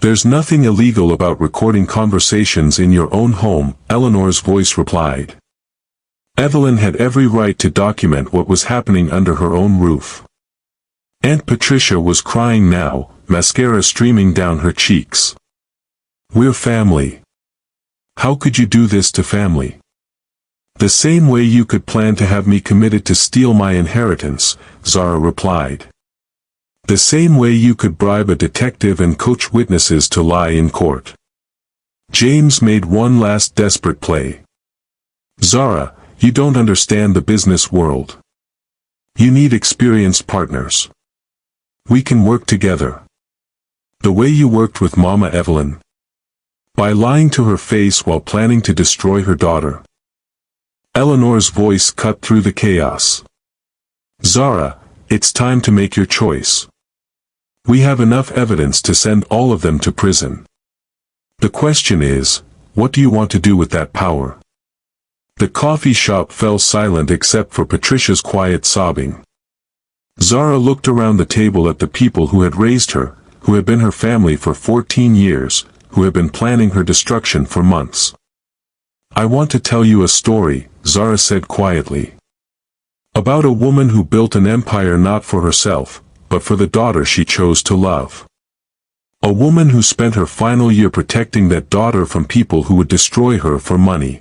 There's nothing illegal about recording conversations in your own home, Eleanor's voice replied. Evelyn had every right to document what was happening under her own roof. Aunt Patricia was crying now, mascara streaming down her cheeks. We're family. How could you do this to family? The same way you could plan to have me committed to steal my inheritance, Zara replied. The same way you could bribe a detective and coach witnesses to lie in court. James made one last desperate play. Zara, you don't understand the business world. You need experienced partners. We can work together. The way you worked with Mama Evelyn. By lying to her face while planning to destroy her daughter. Eleanor's voice cut through the chaos. Zara, it's time to make your choice. We have enough evidence to send all of them to prison. The question is, what do you want to do with that power? The coffee shop fell silent except for Patricia's quiet sobbing. Zara looked around the table at the people who had raised her, who had been her family for 14 years, who had been planning her destruction for months. I want to tell you a story, Zara said quietly. About a woman who built an empire not for herself, but for the daughter she chose to love. A woman who spent her final year protecting that daughter from people who would destroy her for money.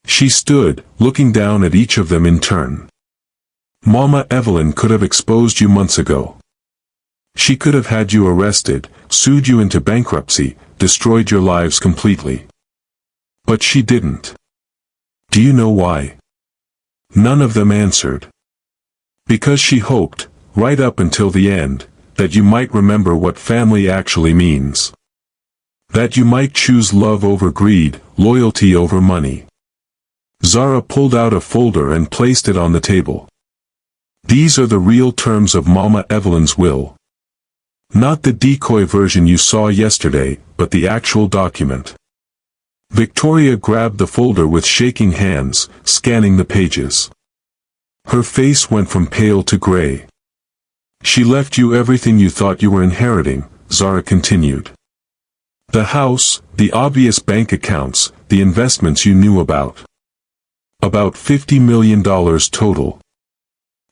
She stood, looking down at each of them in turn. Mama Evelyn could have exposed you months ago. She could have had you arrested, sued you into bankruptcy, destroyed your lives completely. But she didn't. Do you know why? None of them answered. Because she hoped, right up until the end, that you might remember what family actually means. That you might choose love over greed, loyalty over money. Zara pulled out a folder and placed it on the table. These are the real terms of Mama Evelyn's will. Not the decoy version you saw yesterday, but the actual document. Victoria grabbed the folder with shaking hands, scanning the pages. Her face went from pale to gray. She left you everything you thought you were inheriting, Zara continued. The house, the obvious bank accounts, the investments you knew about. About $50 million total.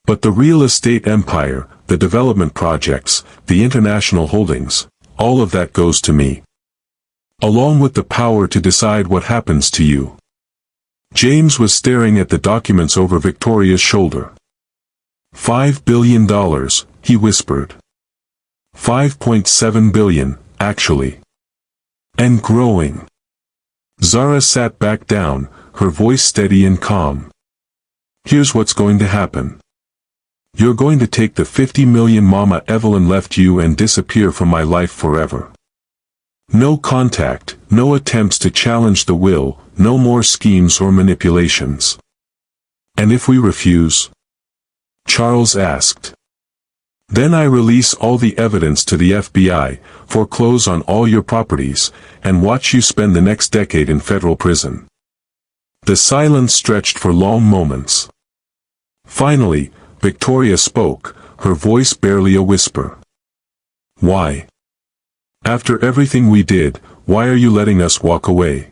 But the real estate empire, the development projects, the international holdings, all of that goes to me. Along with the power to decide what happens to you. James was staring at the documents over Victoria's shoulder. $5 billion, he whispered. 5.7 billion, actually. And growing. Zara sat back down, her voice steady and calm. Here's what's going to happen. You're going to take the 50 million Mama Evelyn left you and disappear from my life forever. No contact, no attempts to challenge the will, no more schemes or manipulations. And if we refuse? Charles asked. Then I release all the evidence to the FBI, foreclose on all your properties, and watch you spend the next decade in federal prison. The silence stretched for long moments. Finally, Victoria spoke, her voice barely a whisper. Why? After everything we did, why are you letting us walk away?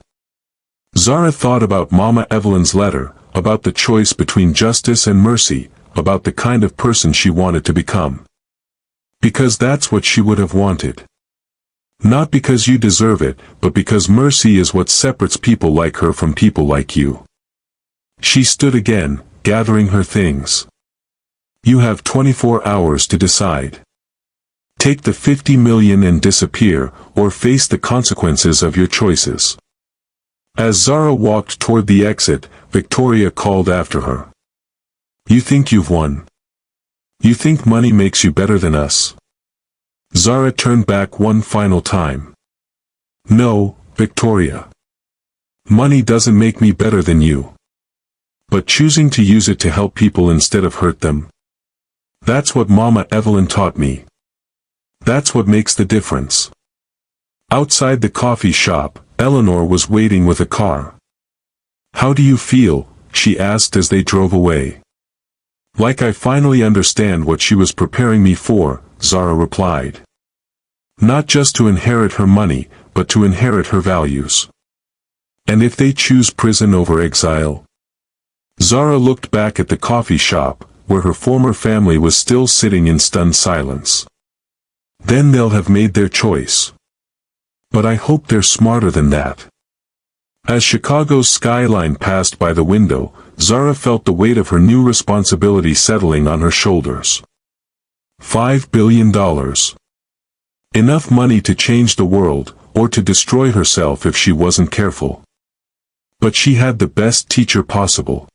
Zara thought about Mama Evelyn's letter, about the choice between justice and mercy, about the kind of person she wanted to become. Because that's what she would have wanted. Not because you deserve it, but because mercy is what separates people like her from people like you. She stood again, gathering her things. You have 24 hours to decide. Take the 50 million and disappear, or face the consequences of your choices. As Zara walked toward the exit, Victoria called after her. You think you've won? You think money makes you better than us? Zara turned back one final time. No, Victoria. Money doesn't make me better than you. But choosing to use it to help people instead of hurt them? That's what Mama Evelyn taught me. That's what makes the difference. Outside the coffee shop, Eleanor was waiting with a car. "How do you feel?" she asked as they drove away. "Like I finally understand what she was preparing me for," Zara replied. "Not just to inherit her money, but to inherit her values. And if they choose prison over exile?" Zara looked back at the coffee shop, where her former family was still sitting in stunned silence. "Then they'll have made their choice. But I hope they're smarter than that." As Chicago's skyline passed by the window, Zara felt the weight of her new responsibility settling on her shoulders. $5 billion. Enough money to change the world, or to destroy herself if she wasn't careful. But she had the best teacher possible.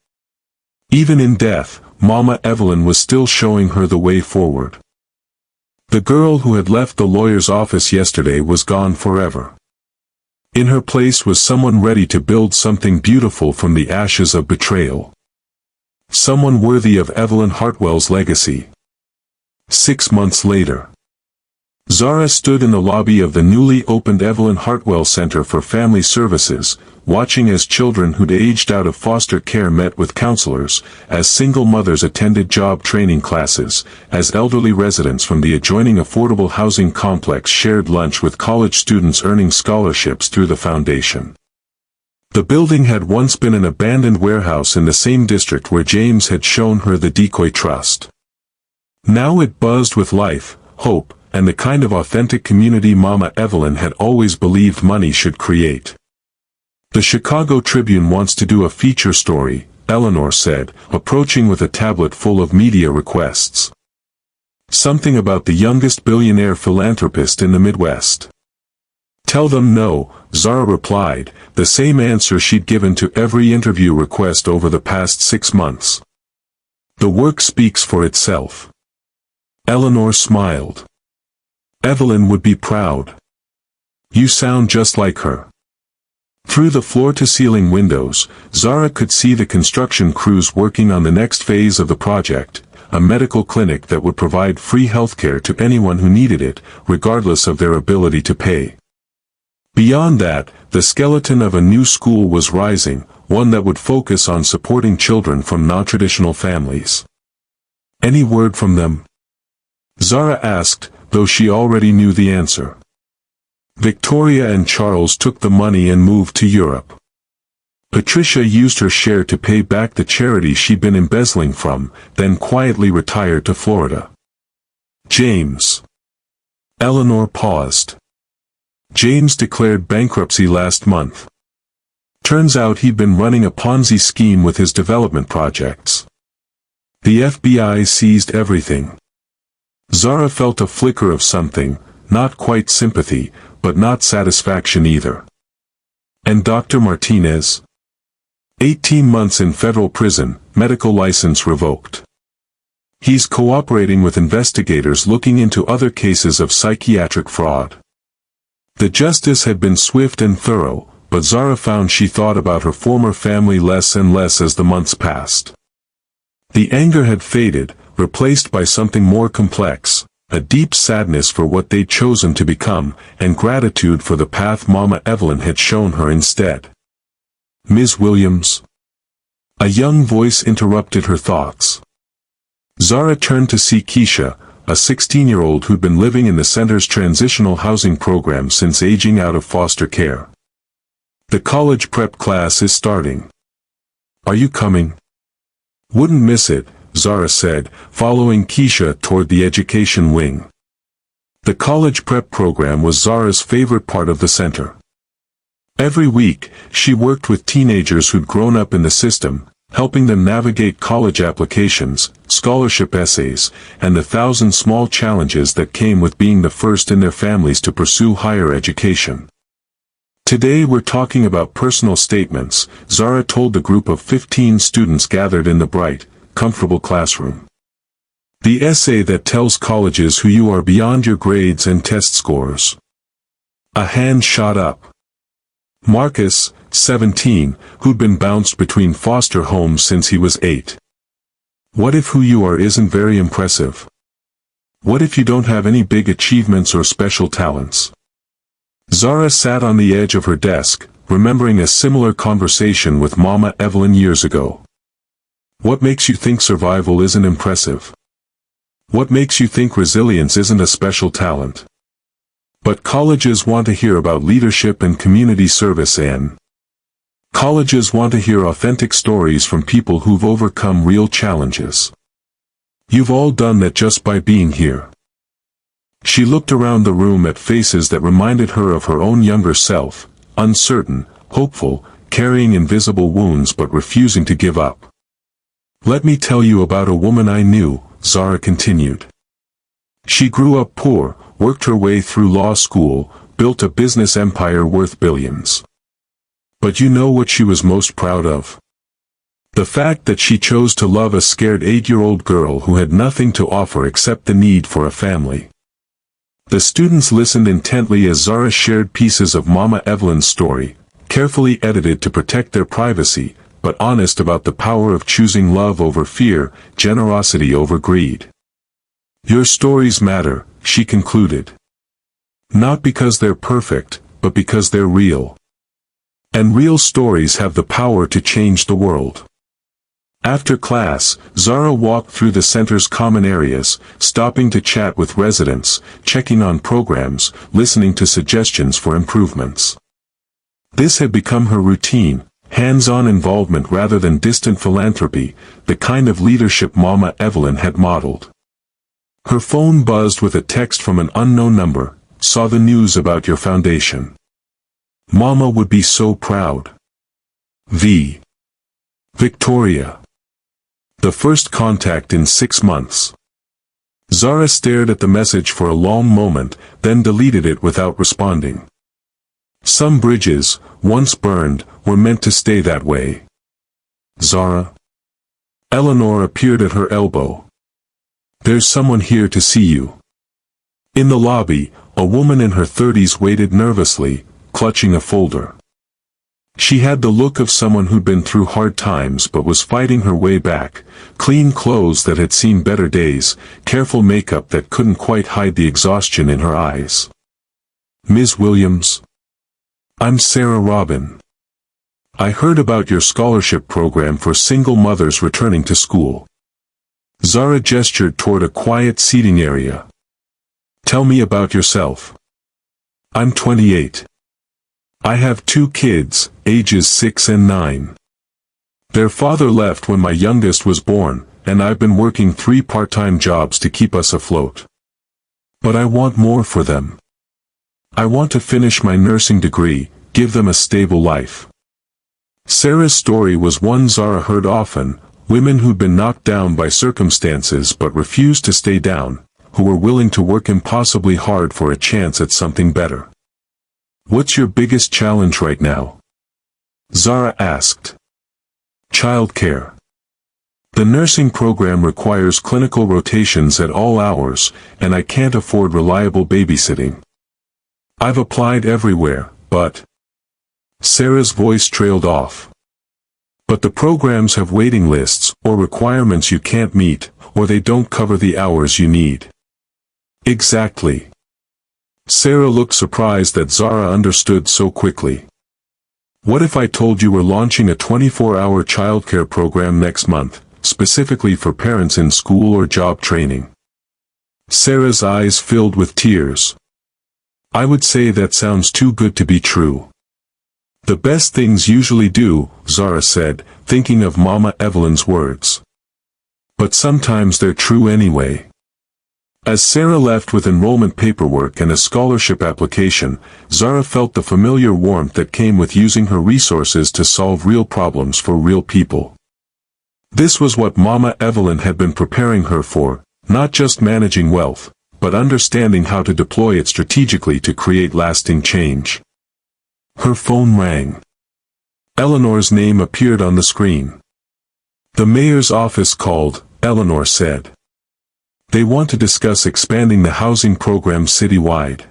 Even in death, Mama Evelyn was still showing her the way forward. The girl who had left the lawyer's office yesterday was gone forever. In her place was someone ready to build something beautiful from the ashes of betrayal. Someone worthy of Evelyn Hartwell's legacy. 6 months later, Zara stood in the lobby of the newly opened Evelyn Hartwell Center for Family Services, watching as children who'd aged out of foster care met with counselors, as single mothers attended job training classes, as elderly residents from the adjoining affordable housing complex shared lunch with college students earning scholarships through the foundation. The building had once been an abandoned warehouse in the same district where James had shown her the Decoy Trust. Now it buzzed with life, hope, and the kind of authentic community Mama Evelyn had always believed money should create. "The Chicago Tribune wants to do a feature story," Eleanor said, approaching with a tablet full of media requests. "Something about the youngest billionaire philanthropist in the Midwest." "Tell them no," Zara replied, the same answer she'd given to every interview request over the past 6 months. "The work speaks for itself." Eleanor smiled. "Evelyn would be proud. You sound just like her." Through the floor-to-ceiling windows, Zara could see the construction crews working on the next phase of the project, a medical clinic that would provide free healthcare to anyone who needed it, regardless of their ability to pay. Beyond that, the skeleton of a new school was rising, one that would focus on supporting children from non-traditional families. "Any word from them?" Zara asked, though she already knew the answer. Victoria and Charles took the money and moved to Europe. Patricia used her share to pay back the charity she'd been embezzling from, then quietly retired to Florida. James. Eleanor paused. James declared bankruptcy last month. Turns out he'd been running a Ponzi scheme with his development projects. The FBI seized everything. Zara felt a flicker of something, not quite sympathy, but not satisfaction either. "And Dr. Martinez?" 18 months in federal prison, medical license revoked. He's cooperating with investigators looking into other cases of psychiatric fraud. The justice had been swift and thorough, but Zara found she thought about her former family less and less as the months passed. The anger had faded, replaced by something more complex, a deep sadness for what they'd chosen to become, and gratitude for the path Mama Evelyn had shown her instead. "Ms. Williams?" A young voice interrupted her thoughts. Zara turned to see Keisha, a 16-year-old who'd been living in the center's transitional housing program since aging out of foster care. "The college prep class is starting. Are you coming?" "Wouldn't miss it," Zara said, following Keisha toward the education wing. The college prep program was Zara's favorite part of the center. Every week, she worked with teenagers who'd grown up in the system, helping them navigate college applications, scholarship essays, and the 1,000 small challenges that came with being the first in their families to pursue higher education. "Today we're talking about personal statements," Zara told the group of 15 students gathered in the bright, comfortable classroom. "The essay that tells colleges who you are beyond your grades and test scores." A hand shot up. Marcus, 17, who'd been bounced between foster homes since he was 8. "What if who you are isn't very impressive?" What if you don't have any big achievements or special talents? Zara sat on the edge of her desk, remembering a similar conversation with Mama Evelyn years ago. What makes you think survival isn't impressive? What makes you think resilience isn't a special talent? But colleges want to hear about leadership and community service, and colleges want to hear authentic stories from people who've overcome real challenges. You've all done that just by being here. She looked around the room at faces that reminded her of her own younger self, uncertain, hopeful, carrying invisible wounds but refusing to give up. Let me tell you about a woman I knew, Zara continued. She grew up poor, worked her way through law school, built a business empire worth billions. But you know what she was most proud of? The fact that she chose to love a scared 8-year-old girl who had nothing to offer except the need for a family. The students listened intently as Zara shared pieces of Mama Evelyn's story, carefully edited to protect their privacy, but honest about the power of choosing love over fear, generosity over greed. Your stories matter, she concluded. Not because they're perfect, but because they're real. And real stories have the power to change the world. After class, Zara walked through the center's common areas, stopping to chat with residents, checking on programs, listening to suggestions for improvements. This had become her routine, hands-on involvement rather than distant philanthropy, the kind of leadership Mama Evelyn had modeled. Her phone buzzed with a text from an unknown number. Saw the news about your foundation. Mama would be so proud. V. Victoria. The first contact in 6 months. Zara stared at the message for a long moment, then deleted it without responding. Some bridges, once burned, were meant to stay that way. Zara. Eleanor appeared at her elbow. There's someone here to see you. In the lobby, a woman in her 30s waited nervously, clutching a folder. She had the look of someone who'd been through hard times but was fighting her way back, clean clothes that had seen better days, careful makeup that couldn't quite hide the exhaustion in her eyes. Ms. Williams? I'm Sarah Robin. I heard about your scholarship program for single mothers returning to school. Zara gestured toward a quiet seating area. Tell me about yourself. I'm 28. I have 2 kids, ages 6 and 9. Their father left when my youngest was born, and I've been working 3 part-time jobs to keep us afloat. But I want more for them. I want to finish my nursing degree, give them a stable life. Sarah's story was one Zara heard often, women who'd been knocked down by circumstances but refused to stay down, who were willing to work impossibly hard for a chance at something better. What's your biggest challenge right now? Zara asked. Childcare. The nursing program requires clinical rotations at all hours, and I can't afford reliable babysitting. I've applied everywhere, but... Sarah's voice trailed off. But the programs have waiting lists, or requirements you can't meet, or they don't cover the hours you need. Exactly. Sarah looked surprised that Zara understood so quickly. What if I told you we're launching a 24-hour childcare program next month, specifically for parents in school or job training? Sarah's eyes filled with tears. I would say that sounds too good to be true. The best things usually do, Zara said, thinking of Mama Evelyn's words. But sometimes they're true anyway. As Sarah left with enrollment paperwork and a scholarship application, Zara felt the familiar warmth that came with using her resources to solve real problems for real people. This was what Mama Evelyn had been preparing her for, not just managing wealth, but understanding how to deploy it strategically to create lasting change. Her phone rang. Eleanor's name appeared on the screen. The mayor's office called, Eleanor said. They want to discuss expanding the housing program citywide.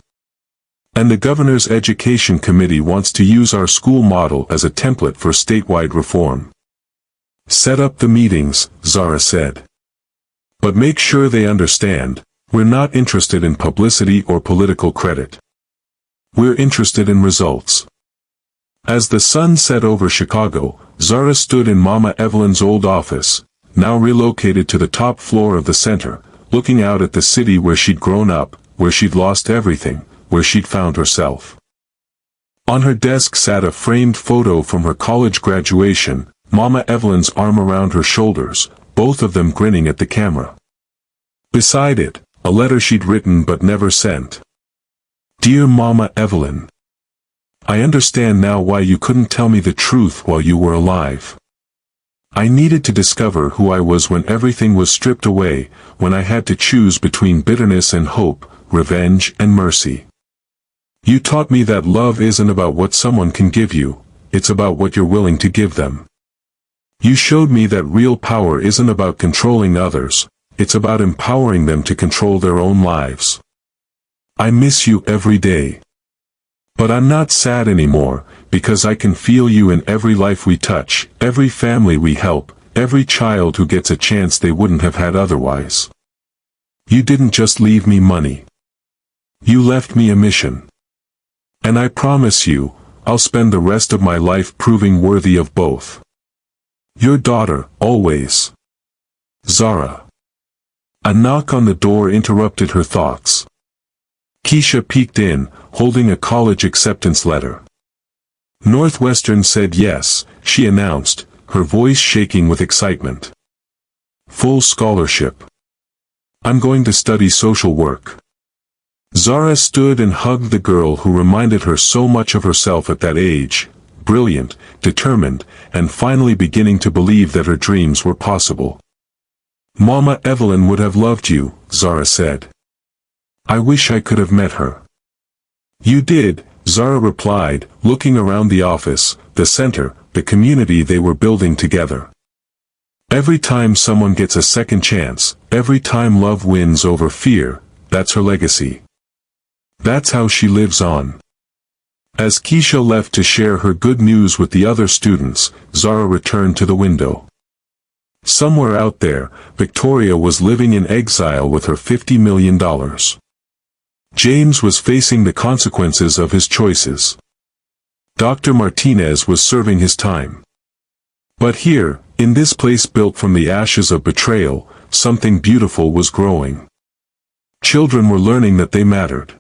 And the governor's education committee wants to use our school model as a template for statewide reform. Set up the meetings, Zara said. But make sure they understand, We're not interested in publicity or political credit. We're interested in results. As the sun set over Chicago, Zara stood in Mama Evelyn's old office, now relocated to the top floor of the center, looking out at the city where she'd grown up, where she'd lost everything, where she'd found herself. On her desk sat a framed photo from her college graduation, Mama Evelyn's arm around her shoulders, both of them grinning at the camera. Beside it, a letter she'd written but never sent. Dear Mama Evelyn, I understand now why you couldn't tell me the truth while you were alive. I needed to discover who I was when everything was stripped away, when I had to choose between bitterness and hope, revenge and mercy. You taught me that love isn't about what someone can give you, it's about what you're willing to give them. You showed me that real power isn't about controlling others, it's about empowering them to control their own lives. I miss you every day. But I'm not sad anymore, because I can feel you in every life we touch, every family we help, every child who gets a chance they wouldn't have had otherwise. You didn't just leave me money. You left me a mission. And I promise you, I'll spend the rest of my life proving worthy of both. Your daughter, always. Zara. A knock on the door interrupted her thoughts. Keisha peeked in, holding a college acceptance letter. Northwestern said yes, she announced, her voice shaking with excitement. Full scholarship. I'm going to study social work. Zara stood and hugged the girl who reminded her so much of herself at that age, brilliant, determined, and finally beginning to believe that her dreams were possible. Mama Evelyn would have loved you, Zara said. I wish I could have met her. You did, Zara replied, looking around the office, the center, the community they were building together. Every time someone gets a second chance, every time love wins over fear, that's her legacy. That's how she lives on. As Keisha left to share her good news with the other students, Zara returned to the window. Somewhere out there, Victoria was living in exile with her $50 million. James was facing the consequences of his choices. Dr. Martinez was serving his time. But here, in this place built from the ashes of betrayal, something beautiful was growing. Children were learning that they mattered.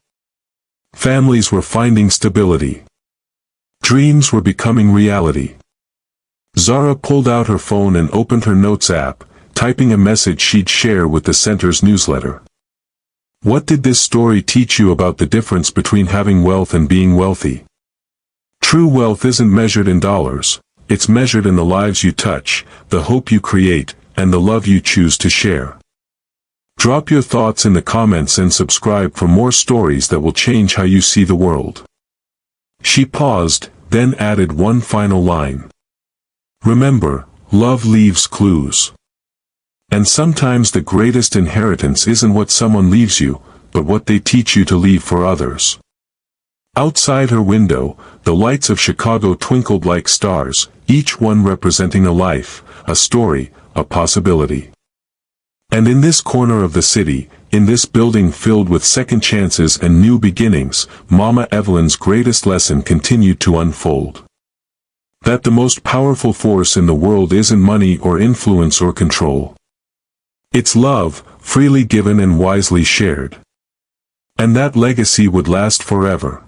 Families were finding stability. Dreams were becoming reality. Zara pulled out her phone and opened her notes app, typing a message she'd share with the center's newsletter. What did this story teach you about the difference between having wealth and being wealthy? True wealth isn't measured in dollars, it's measured in the lives you touch, the hope you create, and the love you choose to share. Drop your thoughts in the comments and subscribe for more stories that will change how you see the world. She paused, then added one final line. Remember, love leaves clues. And sometimes the greatest inheritance isn't what someone leaves you, but what they teach you to leave for others. Outside her window, the lights of Chicago twinkled like stars, each one representing a life, a story, a possibility. And in this corner of the city, in this building filled with second chances and new beginnings, Mama Evelyn's greatest lesson continued to unfold. That the most powerful force in the world isn't money or influence or control. It's love, freely given and wisely shared. And that legacy would last forever.